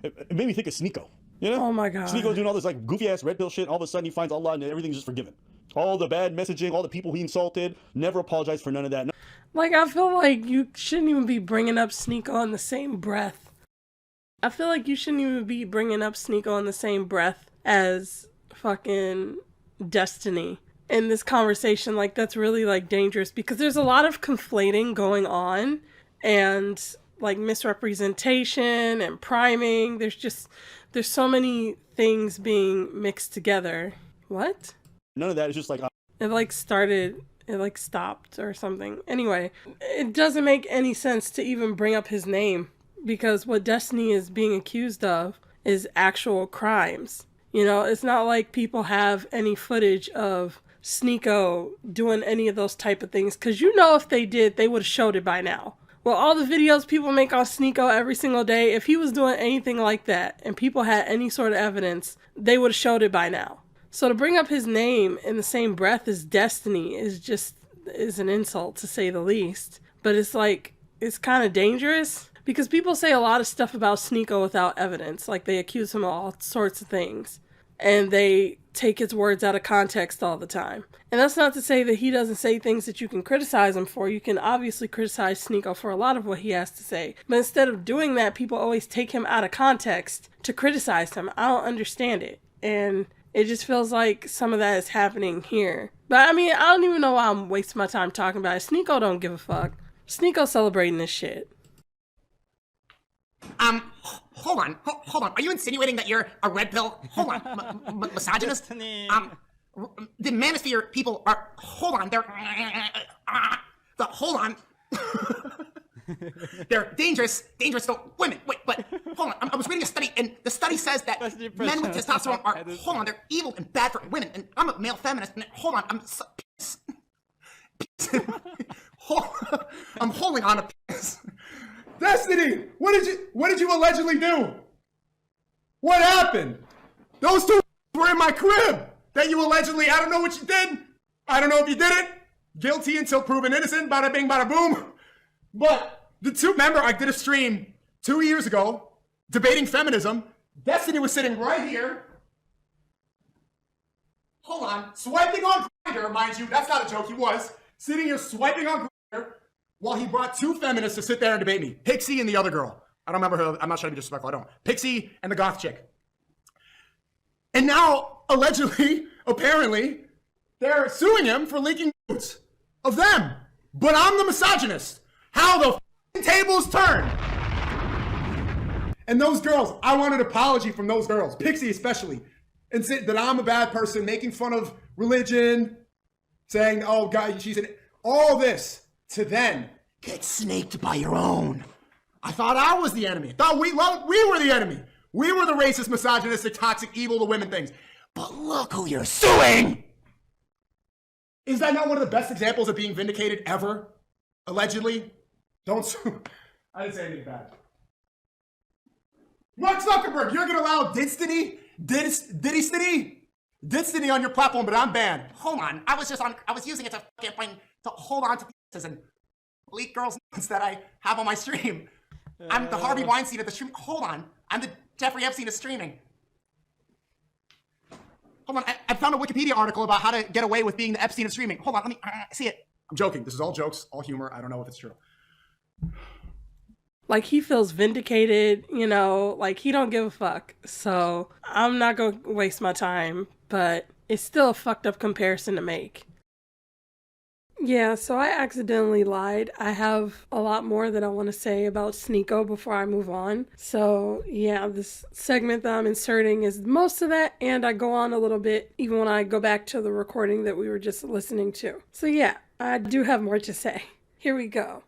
It made me think of Sneako. Oh my God. Sneako doing all this like goofy ass red pill shit, and all of a sudden he finds Allah and everything's just forgiven. All the bad messaging, all the people he insulted, never apologized for none of that. Like, I feel like you shouldn't even be bringing up Sneako in the same breath. I feel like you shouldn't even be bringing up Sneako in the same breath as fucking Destiny in this conversation. Like, that's really, like, dangerous because there's a lot of conflating going on and, like, misrepresentation and priming. There's so many things being mixed together. What? None of that is just like... It stopped or something. Anyway, it doesn't make any sense to even bring up his name because what Destiny is being accused of is actual crimes. It's not like people have any footage of Sneako doing any of those type of things because if they did, they would have showed it by now. Well, all the videos people make on Sneako every single day, if he was doing anything like that and people had any sort of evidence, they would have showed it by now. So to bring up his name in the same breath as Destiny is an insult, to say the least. But it's kind of dangerous because people say a lot of stuff about Sneako without evidence. Like, they accuse him of all sorts of things and they take his words out of context all the time. And that's not to say that he doesn't say things that you can criticize him for. You can obviously criticize Sneako for a lot of what he has to say. But instead of doing that, people always take him out of context to criticize him. I don't understand it. And It just feels like some of that is happening here. But I mean, I don't even know why I'm wasting my time talking about it. Sneako don't give a fuck. Sneako celebrating this shit. Hold on. Are you insinuating that you're a red pill? Hold on, misogynist? The manosphere people are. Hold on, they're. Hold on. They're dangerous to women. Wait, but hold on. I was reading a study, and the study says that men with testosterone are. Hold on, they're evil and bad for women. And I'm a male feminist. And hold on, I'm holding on a piss. Destiny, what did you allegedly do? What happened? Those two were in my crib that you allegedly, I don't know what you did. I don't know if you did it. Guilty until proven innocent, bada bing, bada boom. But the two, remember, I did a stream 2 years ago debating feminism. Destiny was sitting right here. Hold on, swiping on Grindr, mind you, that's not a joke, he was. Sitting here swiping on Grindr while he brought two feminists to sit there and debate me. Pixie and the other girl. I don't remember her, I'm not trying to be disrespectful, I don't. Pixie and the goth chick. And now, allegedly, apparently, they're suing him for leaking nudes of them. But I'm the misogynist. How the tables turn. And those girls, I want an apology from those girls, Pixie especially, and say that I'm a bad person, making fun of religion, saying, oh God, she's an, all this, to then get snaked by your own. I thought I was the enemy. I thought we were the enemy. We were the racist, misogynistic, toxic, evil, the women things. But look who you're suing! Is that not one of the best examples of being vindicated ever? Allegedly? Don't sue. I didn't say anything bad. Mark Zuckerberg, you're gonna allow Didstiny on your platform, but I'm banned. Hold on, I was using it to hold on to pieces and leak girls' nudes that I have on my stream. I'm the Harvey Weinstein of the stream. Hold on, I'm the Jeffrey Epstein of streaming. Hold on, I found a Wikipedia article about how to get away with being the Epstein of streaming. Hold on, let me see it. I'm joking. This is all jokes, all humor. I don't know if it's true. Like, he feels vindicated, you know, like he don't give a fuck. So I'm not gonna waste my time, but it's still a fucked up comparison to make. Yeah, so I accidentally lied. I have a lot more that I want to say about Sneako before I move on. So yeah, this segment that I'm inserting is most of that, and I go on a little bit even when I go back to the recording that we were just listening to. So yeah, I do have more to say. Here we go.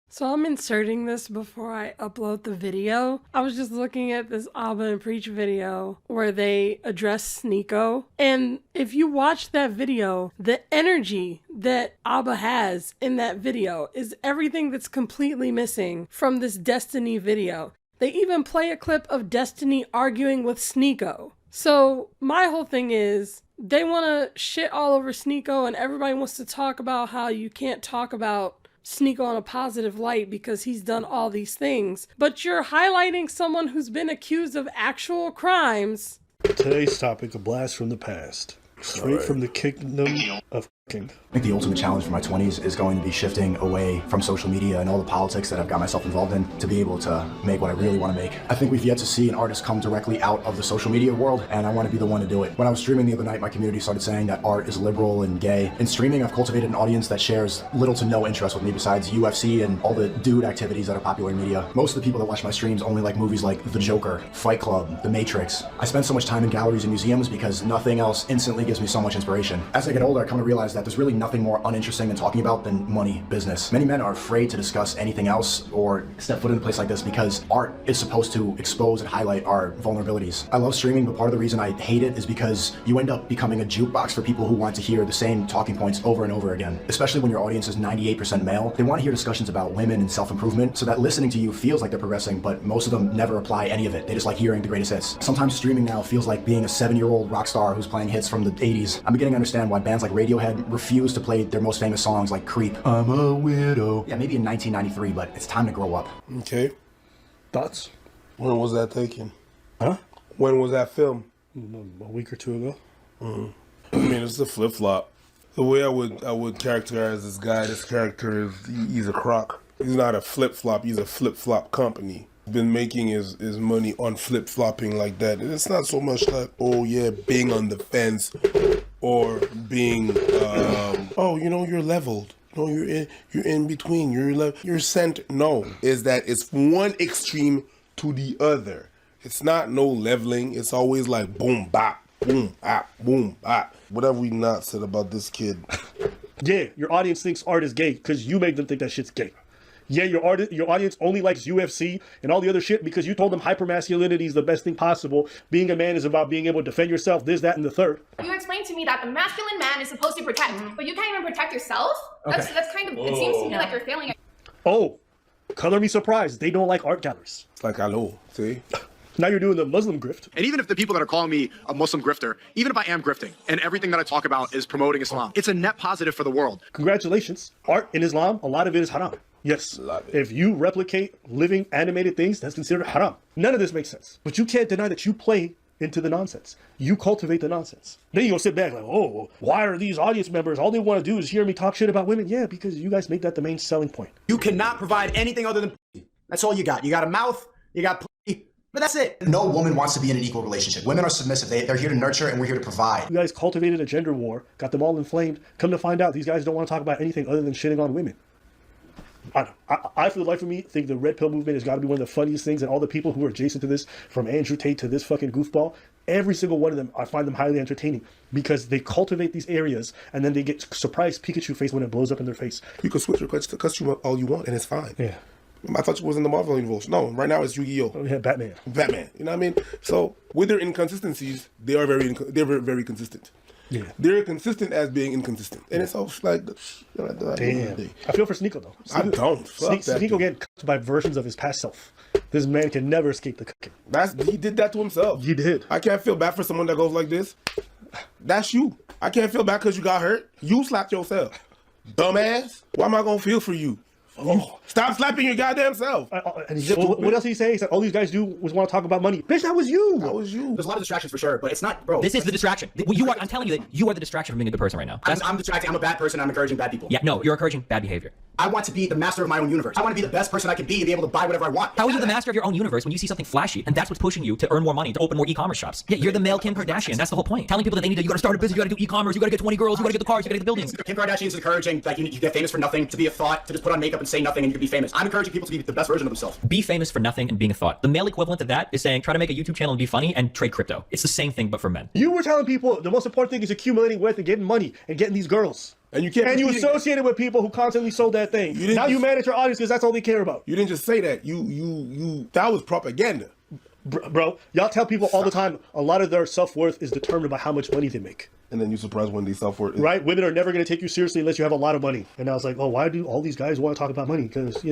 So I'm inserting this before I upload the video. I was just looking at this Abba and Preach video where they address Sneako. And if you watch that video, the energy that Abba has in that video is everything that's completely missing from this Destiny video. They even play a clip of Destiny arguing with Sneako. So my whole thing is, they want to shit all over Sneako, and everybody wants to talk about how you can't talk about Sneako in a positive light because he's done all these things. But you're highlighting someone who's been accused of actual crimes. Today's topic, a blast from the past. Straight from the kingdom of fucking. I think the ultimate challenge for my 20s is going to be shifting away from social media and all the politics that I've got myself involved in to be able to make what I really want to make. I think we've yet to see an artist come directly out of the social media world, and I want to be the one to do it. When I was streaming the other night, my community started saying that art is liberal and gay. In streaming, I've cultivated an audience that shares little to no interest with me besides UFC and all the dude activities that are popular in media. Most of the people that watch my streams only like movies like The Joker, Fight Club, The Matrix. I spend so much time in galleries and museums because nothing else instantly gives me so much inspiration. As I get older, I come to realize that there's really nothing more uninteresting than talking about than money, business. Many men are afraid to discuss anything else or step foot in a place like this because art is supposed to expose and highlight our vulnerabilities. I love streaming, but part of the reason I hate it is because you end up becoming a jukebox for people who want to hear the same talking points over and over again. Especially when your audience is 98% male, they want to hear discussions about women and self-improvement so that listening to you feels like they're progressing, but most of them never apply any of it. They just like hearing the greatest hits. Sometimes streaming now feels like being a 7-year-old rock star who's playing hits from the 80s. I'm beginning to understand why bands like Radiohead refuse to play their most famous songs like Creep. I'm a widow. Yeah, maybe in 1993, but it's time to grow up. Okay. Thoughts? When was that taken? Huh? When was that film? A week or two ago. I mean, it's a flip-flop. The way I would characterize this guy, this character is he's a crock. He's not a flip-flop, he's a flip-flop company. been making his money on flip-flopping like that. And it's not so much like, oh yeah, being on the fence or being oh, you know, you're leveled. No, you're in between. You're sent. No, is that it's one extreme to the other. It's not no leveling. It's always like boom bop, boom bop, boom bop. What have we not said about this kid? Yeah, your audience thinks art is gay because you make them think that shit's gay. Yeah, your audience only likes UFC and all the other shit because you told them hypermasculinity is the best thing possible. Being a man is about being able to defend yourself, this, that, and the third. You explained to me that the masculine man is supposed to protect, but you can't even protect yourself? That's kind of, it seems to me like you're failing. Oh, color me surprised. They don't like art galleries. It's like, hello, see? Now you're doing the Muslim grift. And even if the people that are calling me a Muslim grifter, even if I am grifting and everything that I talk about is promoting Islam, it's a net positive for the world. Congratulations. Art in Islam, a lot of it is haram. Yes, if you replicate living animated things, that's considered haram. None of this makes sense. But you can't deny that you play into the nonsense. You cultivate the nonsense. Then you go sit back like, oh, why are these audience members, all they want to do is hear me talk shit about women? Yeah, because you guys make that the main selling point. You cannot provide anything other than pussy. That's all you got. You got a mouth, you got pussy, but that's it. No woman wants to be in an equal relationship. Women are submissive. They're here to nurture and we're here to provide. You guys cultivated a gender war, got them all inflamed. Come to find out, these guys don't want to talk about anything other than shitting on women. I, for the life of me, think the red pill movement has got to be one of the funniest things, and all the people who are adjacent to this, from Andrew Tate to this fucking goofball, every single one of them, I find them highly entertaining because they cultivate these areas and then they get surprised Pikachu face when it blows up in their face. You can switch your costume up all you want and it's fine. Yeah. I thought you was in the Marvel universe. No, right now it's Yu-Gi-Oh! Oh, yeah, Batman. You know what I mean? So with their inconsistencies, they're very consistent. Yeah. They're consistent as being inconsistent. And it's all like, damn. I feel for Sneako though. I don't. Sneako getting cooked by versions of his past self. This man can never escape the cooking. He did that to himself. He did. I can't feel bad for someone that goes like this. That's you. I can't feel bad because you got hurt. You slapped yourself. Dumbass. Why am I going to feel for you? Oh, stop slapping your goddamn self. What else did he say? He said all these guys do was want to talk about money. Bitch, that was you. That was you. There's a lot of distractions for sure, but it's not, bro. This is the distraction. I'm telling you that you are the distraction from being a good person right now. I'm distracting. I'm a bad person. I'm encouraging bad people. Yeah, no, you're encouraging bad behavior. I want to be the master of my own universe. I want to be the best person I can be and be able to buy whatever I want. How are you the master of your own universe when you see something flashy and that's what's pushing you to earn more money, to open more e-commerce shops? Yeah, you're the male Kim Kardashian. That's the whole point. Telling people that you gotta start a business, you gotta do e-commerce, you gotta get 20 girls, you gotta get the cars, you gotta get the buildings. Kim Kardashian is encouraging that you get famous for nothing, to be a thought, to just put on makeup and say nothing and you can be famous. I'm encouraging people to be the best version of themselves. Be famous for nothing and being a thought. The male equivalent of that is saying try to make a YouTube channel and be funny and trade crypto. It's the same thing but for men. You were telling people the most important thing is accumulating wealth and getting money and getting these girls. And you associated with people who constantly sold that thing. You manage your audience because that's all they care about. You didn't just say that. That was propaganda. Bro, y'all tell people all the time a lot of their self-worth is determined by how much money they make. And then you're surprised when they self-worth is. Right? Women are never going to take you seriously unless you have a lot of money. And I was like, oh, why do all these guys want to talk about money? Because,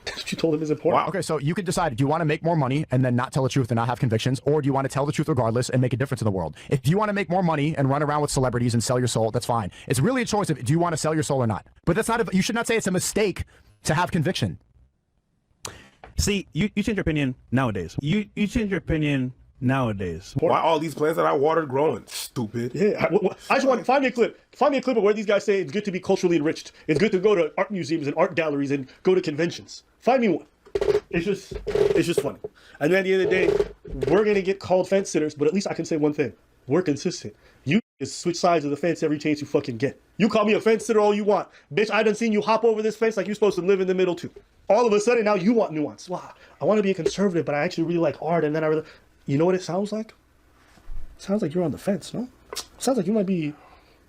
that's what you told them is important. Wow. Okay, so you could decide, do you want to make more money and then not tell the truth and not have convictions, or do you want to tell the truth regardless and make a difference in the world? If you want to make more money and run around with celebrities and sell your soul, that's fine. It's really a choice of do you want to sell your soul or not. But that's not, you should not say it's a mistake to have conviction. See, you change your opinion nowadays. You change your opinion nowadays. Why all these plants that I watered growing? Stupid. Yeah, I just want to find me a clip. Find me a clip of where these guys say it's good to be culturally enriched. It's good to go to art museums and art galleries and go to conventions. Find me one. It's just funny. And then at the end of the day, we're gonna get called fence sitters, but at least I can say one thing: we're consistent. You switch sides of the fence every chance you fucking get. You call me a fence sitter all you want, bitch. I done seen you hop over this fence like you're supposed to live in the middle too. All of a sudden now you want nuance. Wow, I want to be a conservative, but I actually really like art, and then I really, you know what it sounds like? It sounds like you're on the fence, no? It sounds like you might be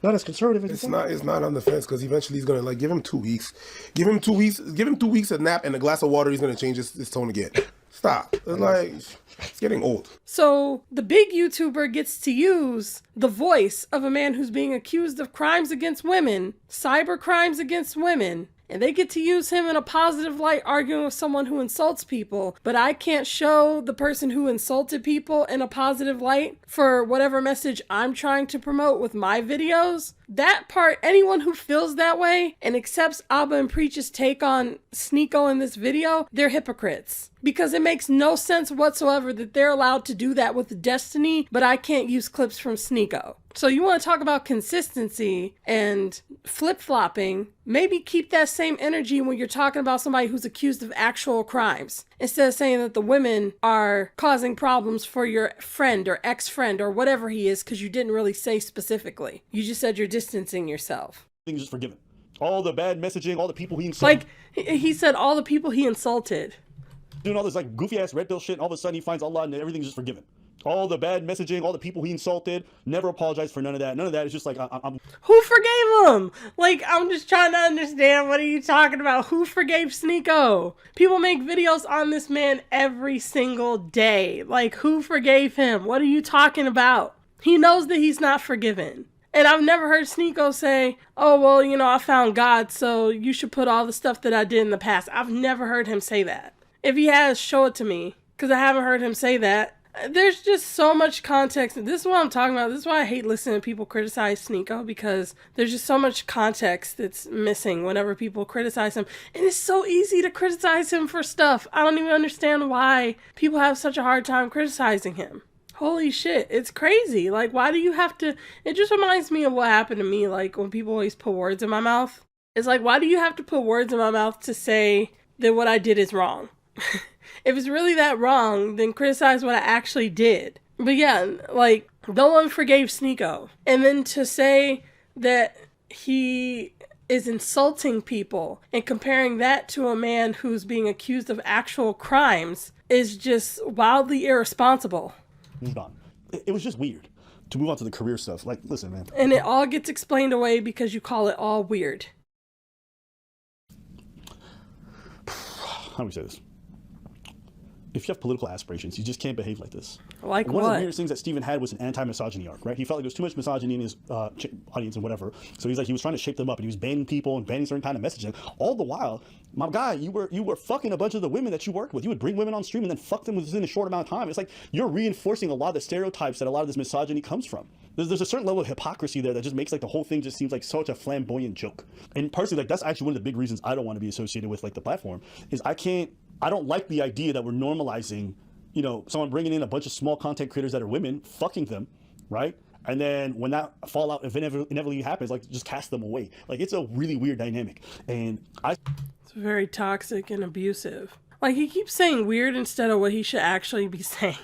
not as conservative as it's not. It's not on the fence because eventually he's gonna give him 2 weeks. Give him 2 weeks. Give him 2 weeks a nap and a glass of water. He's gonna change his tone again. Stop. It's getting old. So the big YouTuber gets to use the voice of a man who's being accused of crimes against women, cyber crimes against women. And they get to use him in a positive light arguing with someone who insults people. But I can't show the person who insulted people in a positive light for whatever message I'm trying to promote with my videos. That part, anyone who feels that way and accepts Abba and Preach's take on Sneako in this video, they're hypocrites. Because it makes no sense whatsoever that they're allowed to do that with Destiny, but I can't use clips from Sneako. So you want to talk about consistency and flip-flopping, maybe keep that same energy when you're talking about somebody who's accused of actual crimes. Instead of saying that the women are causing problems for your friend or ex-friend or whatever he is, because you didn't really say specifically. You just said you're distancing yourself. Things just forgiven. All the bad messaging, all the people he insulted. Like, he said all the people he insulted. Doing all this like goofy ass red pill shit, and all of a sudden he finds Allah and everything's just forgiven. All the bad messaging, all the people he insulted, never apologized for none of that. None of that. It's just like, I'm... Who forgave him? Like, I'm just trying to understand, what are you talking about? Who forgave Sneako? People make videos on this man every single day. Like, who forgave him? What are you talking about? He knows that he's not forgiven. And I've never heard Sneako say, oh, well, you know, I found God, so you should put all the stuff that I did in the past. I've never heard him say that. If he has, show it to me, because I haven't heard him say that. There's just so much context. This is what I'm talking about. This is why I hate listening to people criticize Sneako, because there's just so much context that's missing whenever people criticize him. And it's so easy to criticize him for stuff. I don't even understand why people have such a hard time criticizing him. Holy shit, it's crazy. Like, why do you have to... It just reminds me of what happened to me, like, when people always put words in my mouth. It's like, why do you have to put words in my mouth to say that what I did is wrong? If it's really that wrong, then criticize what I actually did. But yeah, like, no one forgave Sneako. And then to say that he is insulting people and comparing that to a man who's being accused of actual crimes is just wildly irresponsible. Moved on. It was just weird. To move on to the career stuff, like, listen, man. And it all gets explained away because you call it all weird. How do we say this? If you have political aspirations, you just can't behave like this. Like One what? of the weirdest things that Steven had was an anti-misogyny arc, right? He felt like there was too much misogyny in his audience and whatever. So he's like, he was trying to shape them up, and he was banning people and banning certain kind of messaging. All the while, my guy, you were fucking a bunch of the women that you worked with. You would bring women on stream and then fuck them within a short amount of time. It's like you're reinforcing a lot of the stereotypes that a lot of this misogyny comes from. There's a certain level of hypocrisy there that just makes like the whole thing just seems like such a flamboyant joke. And personally, like that's actually one of the big reasons I don't want to be associated with like the platform is I don't like the idea that we're normalizing, you know, someone bringing in a bunch of small content creators that are women, fucking them, right? And then when that fallout inevitably happens, like just cast them away. Like it's a really weird dynamic. And it's very toxic and abusive. Like he keeps saying weird instead of what he should actually be saying.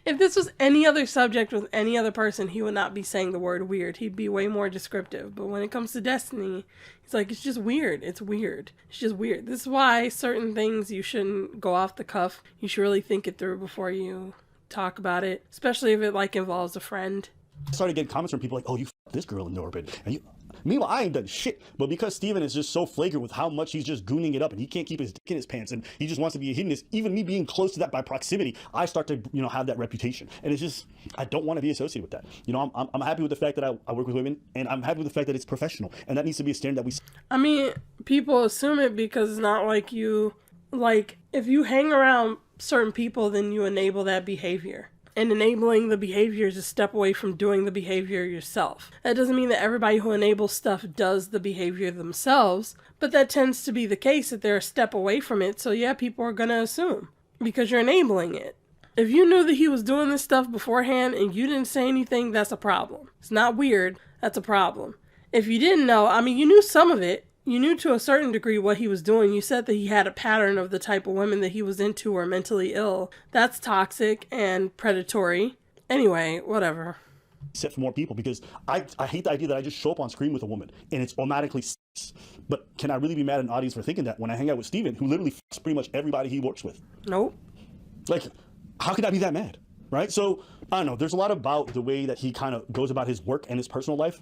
If this was any other subject with any other person, he would not be saying the word weird. He'd be way more descriptive. But when it comes to Destiny, he's like, it's just weird. It's weird. It's just weird. This is why certain things you shouldn't go off the cuff. You should really think it through before you talk about it, especially if it like involves a friend. I started getting comments from people like, oh, you f***ed this girl in orbit. And meanwhile, I ain't done shit. But because Steven is just so flagrant with how much he's just gooning it up and he can't keep his dick in his pants and he just wants to be a hiddenness, even me being close to that by proximity, I start to, you know, have that reputation. And it's just, I don't want to be associated with that. You know, I'm happy with the fact that I work with women and I'm happy with the fact that it's professional. And that needs to be a standard that we... I mean, people assume it because it's not like you, like, if you hang around certain people, then you enable that behavior. And enabling the behavior is a step away from doing the behavior yourself. That doesn't mean that everybody who enables stuff does the behavior themselves, but that tends to be the case that they're a step away from it. So yeah, people are going to assume because you're enabling it. If you knew that he was doing this stuff beforehand and you didn't say anything, that's a problem. It's not weird. That's a problem. If you didn't know, I mean, you knew some of it. You knew to a certain degree what he was doing. You said that he had a pattern of the type of women that he was into or mentally ill. That's toxic and predatory. Anyway, whatever. Set for more people because I hate the idea that I just show up on screen with a woman and it's automatically sex. But can I really be mad at an audience for thinking that when I hang out with Steven, who literally fucks pretty much everybody he works with? Nope. Like, how could I be that mad? Right? So, I don't know. There's a lot about the way that he kind of goes about his work and his personal life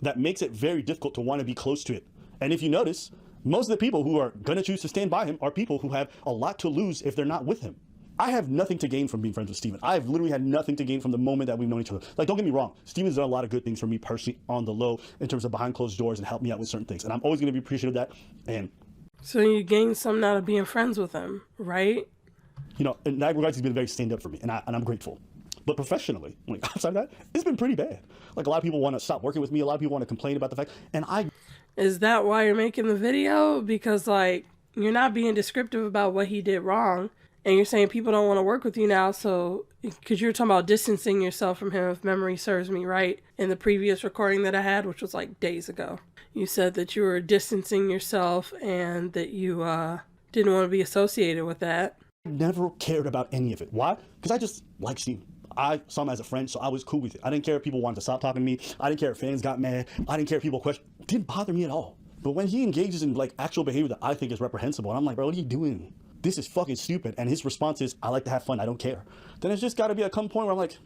that makes it very difficult to want to be close to it. And if you notice, most of the people who are going to choose to stand by him are people who have a lot to lose if they're not with him. I have nothing to gain from being friends with Steven. I've literally had nothing to gain from the moment that we've known each other. Like, don't get me wrong. Steven's done a lot of good things for me personally on the low in terms of behind closed doors and helped me out with certain things. And I'm always going to be appreciative of that. And so you gain something out of being friends with him, right? You know, in that regard, he's been very stand up for me, and I'm grateful. But professionally, like outside of that, it's been pretty bad. Like a lot of people want to stop working with me. A lot of people want to complain about the fact, and Is that why you're making the video? Because like you're not being descriptive about what he did wrong, And you're saying people don't want to work with you now, so because you're talking about distancing yourself from him, if memory serves me right, in the previous recording that I had, which was like days ago. You said that you were distancing yourself and that you didn't want to be associated with that. I never cared about any of it. Why? Because I just like Steven. I saw him as a friend, so I was cool with it. I didn't care if people wanted to stop talking to me. I didn't care if fans got mad. I didn't care if people questioned. It didn't bother me at all. But when he engages in like actual behavior that I think is reprehensible, and I'm like, bro, what are you doing? This is fucking stupid. And his response is, I like to have fun. I don't care. Then it's just got to be a come point where I'm like,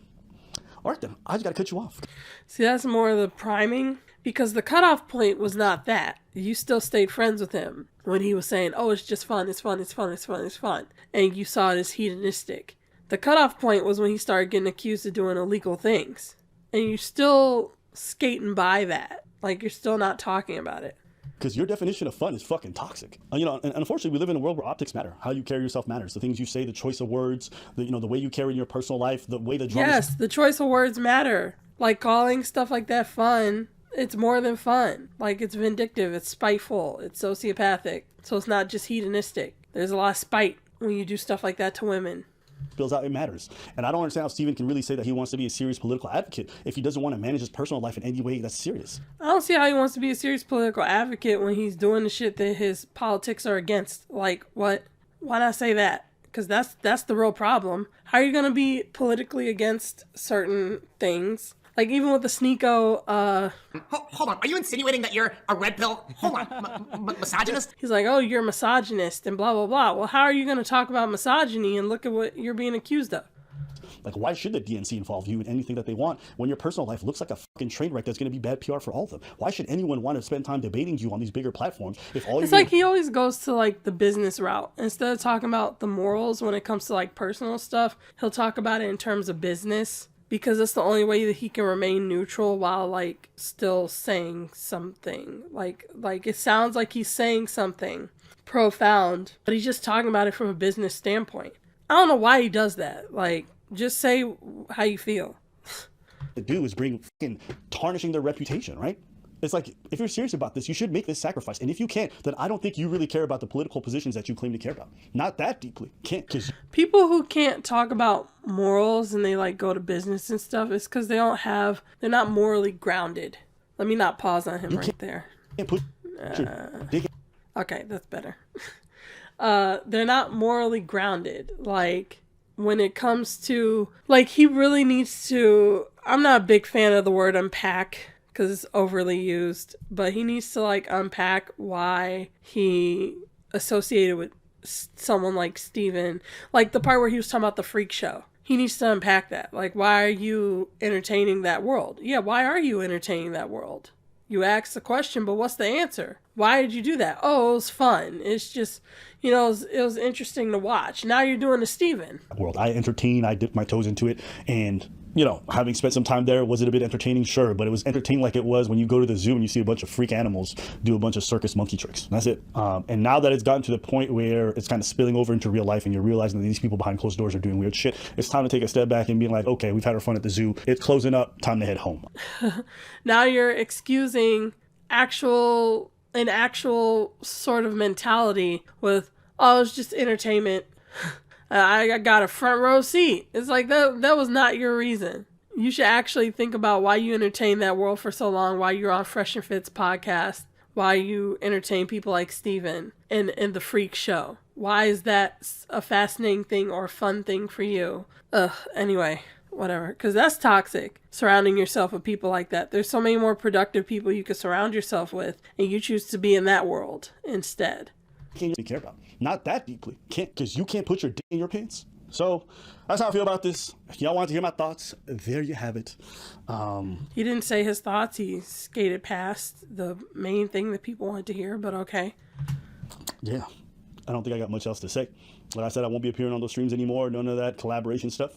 all right, then I just got to cut you off. See, that's more of the priming, because the cutoff point was not that. You still stayed friends with him when he was saying, oh, it's just fun. It's fun. It's fun. It's fun. It's fun. And you saw it as hedonistic. The cutoff point was when he started getting accused of doing illegal things. And you're still skating by that. Like, you're still not talking about it. Because your definition of fun is fucking toxic. You know, and unfortunately, we live in a world where optics matter. How you carry yourself matters. The things you say, the choice of words, the way you carry in your personal life, the way the drama. Yes, the choice of words matter. Like calling stuff like that fun, it's more than fun. Like, it's vindictive, it's spiteful, it's sociopathic. So it's not just hedonistic. There's a lot of spite when you do stuff like that to women. Spills out, it matters. And I don't understand how Steven can really say that he wants to be a serious political advocate if he doesn't want to manage his personal life in any way that's serious. I don't see how he wants to be a serious political advocate when he's doing the shit that his politics are against. Like, what? Why not say that? Because that's the real problem. How are you going to be politically against certain things? Like, even with the Sneako, Hold on, are you insinuating that you're a red pill? Hold on, misogynist? He's like, oh, you're a misogynist and blah, blah, blah. Well, how are you going to talk about misogyny and look at what you're being accused of? Like, why should the DNC involve you in anything that they want when your personal life looks like a fucking train wreck that's going to be bad PR for all of them? Why should anyone want to spend time debating you on these bigger platforms if all It's like he always goes to, like, the business route. Instead of talking about the morals when it comes to, like, personal stuff, he'll talk about it in terms of business. Because that's the only way that he can remain neutral while, like, still saying something. Like it sounds like he's saying something profound, but he's just talking about it from a business standpoint. I don't know why he does that. Like, just say how you feel. to do is bring fucking tarnishing their reputation, right? It's like, if you're serious about this, you should make this sacrifice. And if you can't, then I don't think you really care about the political positions that you claim to care about. Not that deeply. Can't, because people who can't talk about morals and they like go to business and stuff, it's because they're not morally grounded. Let me not pause on him right there. Okay, that's better. They're not morally grounded. Like, when it comes to, like, he really needs to, I'm not a big fan of the word unpack, because it's overly used, but he needs to, like, unpack why he associated with someone like Steven. Like, the part where he was talking about the freak show. He needs to unpack that. Like, why are you entertaining that world? Yeah, why are you entertaining that world? You ask the question, but what's the answer? Why did you do that? Oh, it was fun. It's just, you know, it was interesting to watch. Now you're doing the Steven. World. I entertain, I dipped my toes into it, and you know, having spent some time there, was it a bit entertaining? Sure, but it was entertaining like it was when you go to the zoo and you see a bunch of freak animals do a bunch of circus monkey tricks. That's it. And now that it's gotten to the point where it's kind of spilling over into real life and you're realizing that these people behind closed doors are doing weird shit, it's time to take a step back and be like, okay, we've had our fun at the zoo. It's closing up. Time to head home. Now you're excusing actual sort of mentality with, oh, it's just entertainment. I got a front row seat. It's like, that was not your reason. You should actually think about why you entertained that world for so long, why you're on Fresh and Fit's podcast, why you entertain people like Steven and the freak show. Why is that a fascinating thing or a fun thing for you? Anyway, whatever. Because that's toxic, surrounding yourself with people like that. There's so many more productive people you could surround yourself with, and you choose to be in that world instead. Can't really care about. Not that deeply. Can't, because you can't put your dick in your pants. So that's how I feel about this. If y'all want to hear my thoughts, there you have it. He didn't say his thoughts. He skated past the main thing that people wanted to hear, but okay. Yeah, I don't think I got much else to say. Like I said, I won't be appearing on those streams anymore. None of that collaboration stuff.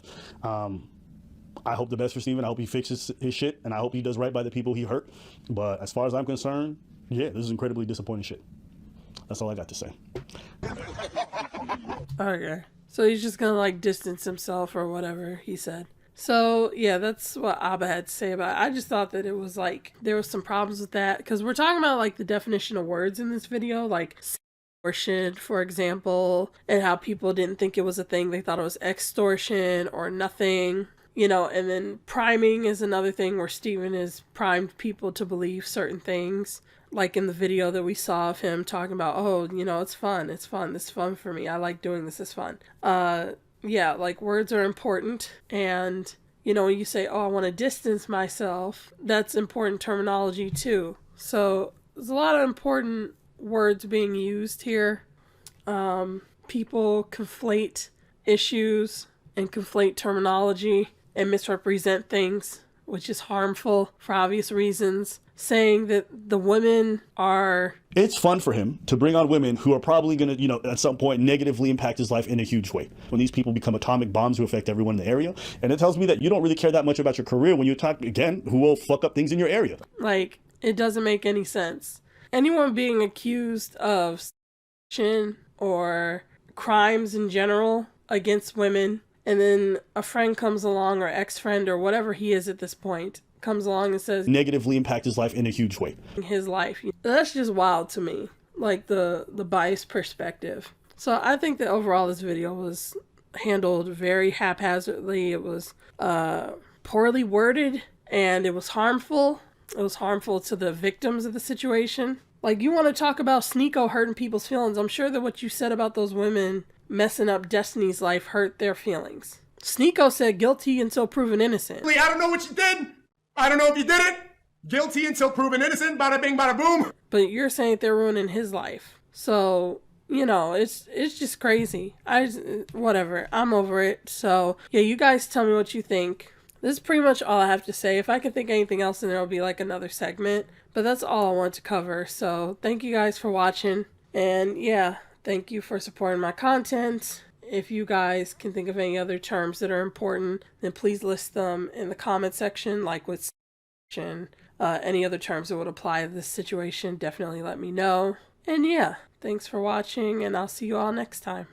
I hope the best for Steven. I hope he fixes his shit, and I hope he does right by the people he hurt. But as far as I'm concerned, yeah, this is incredibly disappointing shit. That's all I got to say. Okay. So he's just gonna like distance himself or whatever he said. So yeah, that's what Abba had to say about it. I just thought that it was like, there was some problems with that. Because we're talking about like the definition of words in this video. Like, tortion, for example, and how people didn't think it was a thing. They thought it was extortion or nothing, you know. And then priming is another thing where Steven has primed people to believe certain things. Like in the video that we saw of him talking about, oh, you know, it's fun, this is fun for me, I like doing this, it's fun. Yeah, like words are important. And, you know, when you say, oh, I want to distance myself, that's important terminology too. So there's a lot of important words being used here. People conflate issues and conflate terminology and misrepresent things, which is harmful for obvious reasons. Saying that the women are... It's fun for him to bring on women who are probably going to, you know, at some point negatively impact his life in a huge way. When these people become atomic bombs who affect everyone in the area. And it tells me that you don't really care that much about your career when you talk, again, who will fuck up things in your area. Like, it doesn't make any sense. Anyone being accused of sin or crimes in general against women, and then a friend comes along, or ex-friend, or whatever he is at this point, comes along and says negatively impact his life in a huge way. His life. That's just wild to me. Like the biased perspective. So I think that overall this video was handled very haphazardly. It was poorly worded, and it was harmful. It was harmful to the victims of the situation. Like, you want to talk about Sneako hurting people's feelings. I'm sure that what you said about those women messing up Destiny's life hurt their feelings. Sneako said guilty until proven innocent. I don't know what you did. I don't know if you did it. Guilty until proven innocent. Bada bing, bada boom. But you're saying they're ruining his life. So, you know, it's just crazy. Whatever. I'm over it. So, yeah, you guys tell me what you think. This is pretty much all I have to say. If I can think of anything else, then there'll be like another segment. But that's all I want to cover. So, thank you guys for watching. And yeah, thank you for supporting my content. If you guys can think of any other terms that are important, then please list them in the comment section, like with any other terms that would apply to this situation. Definitely let me know. And yeah, thanks for watching, and I'll see you all next time.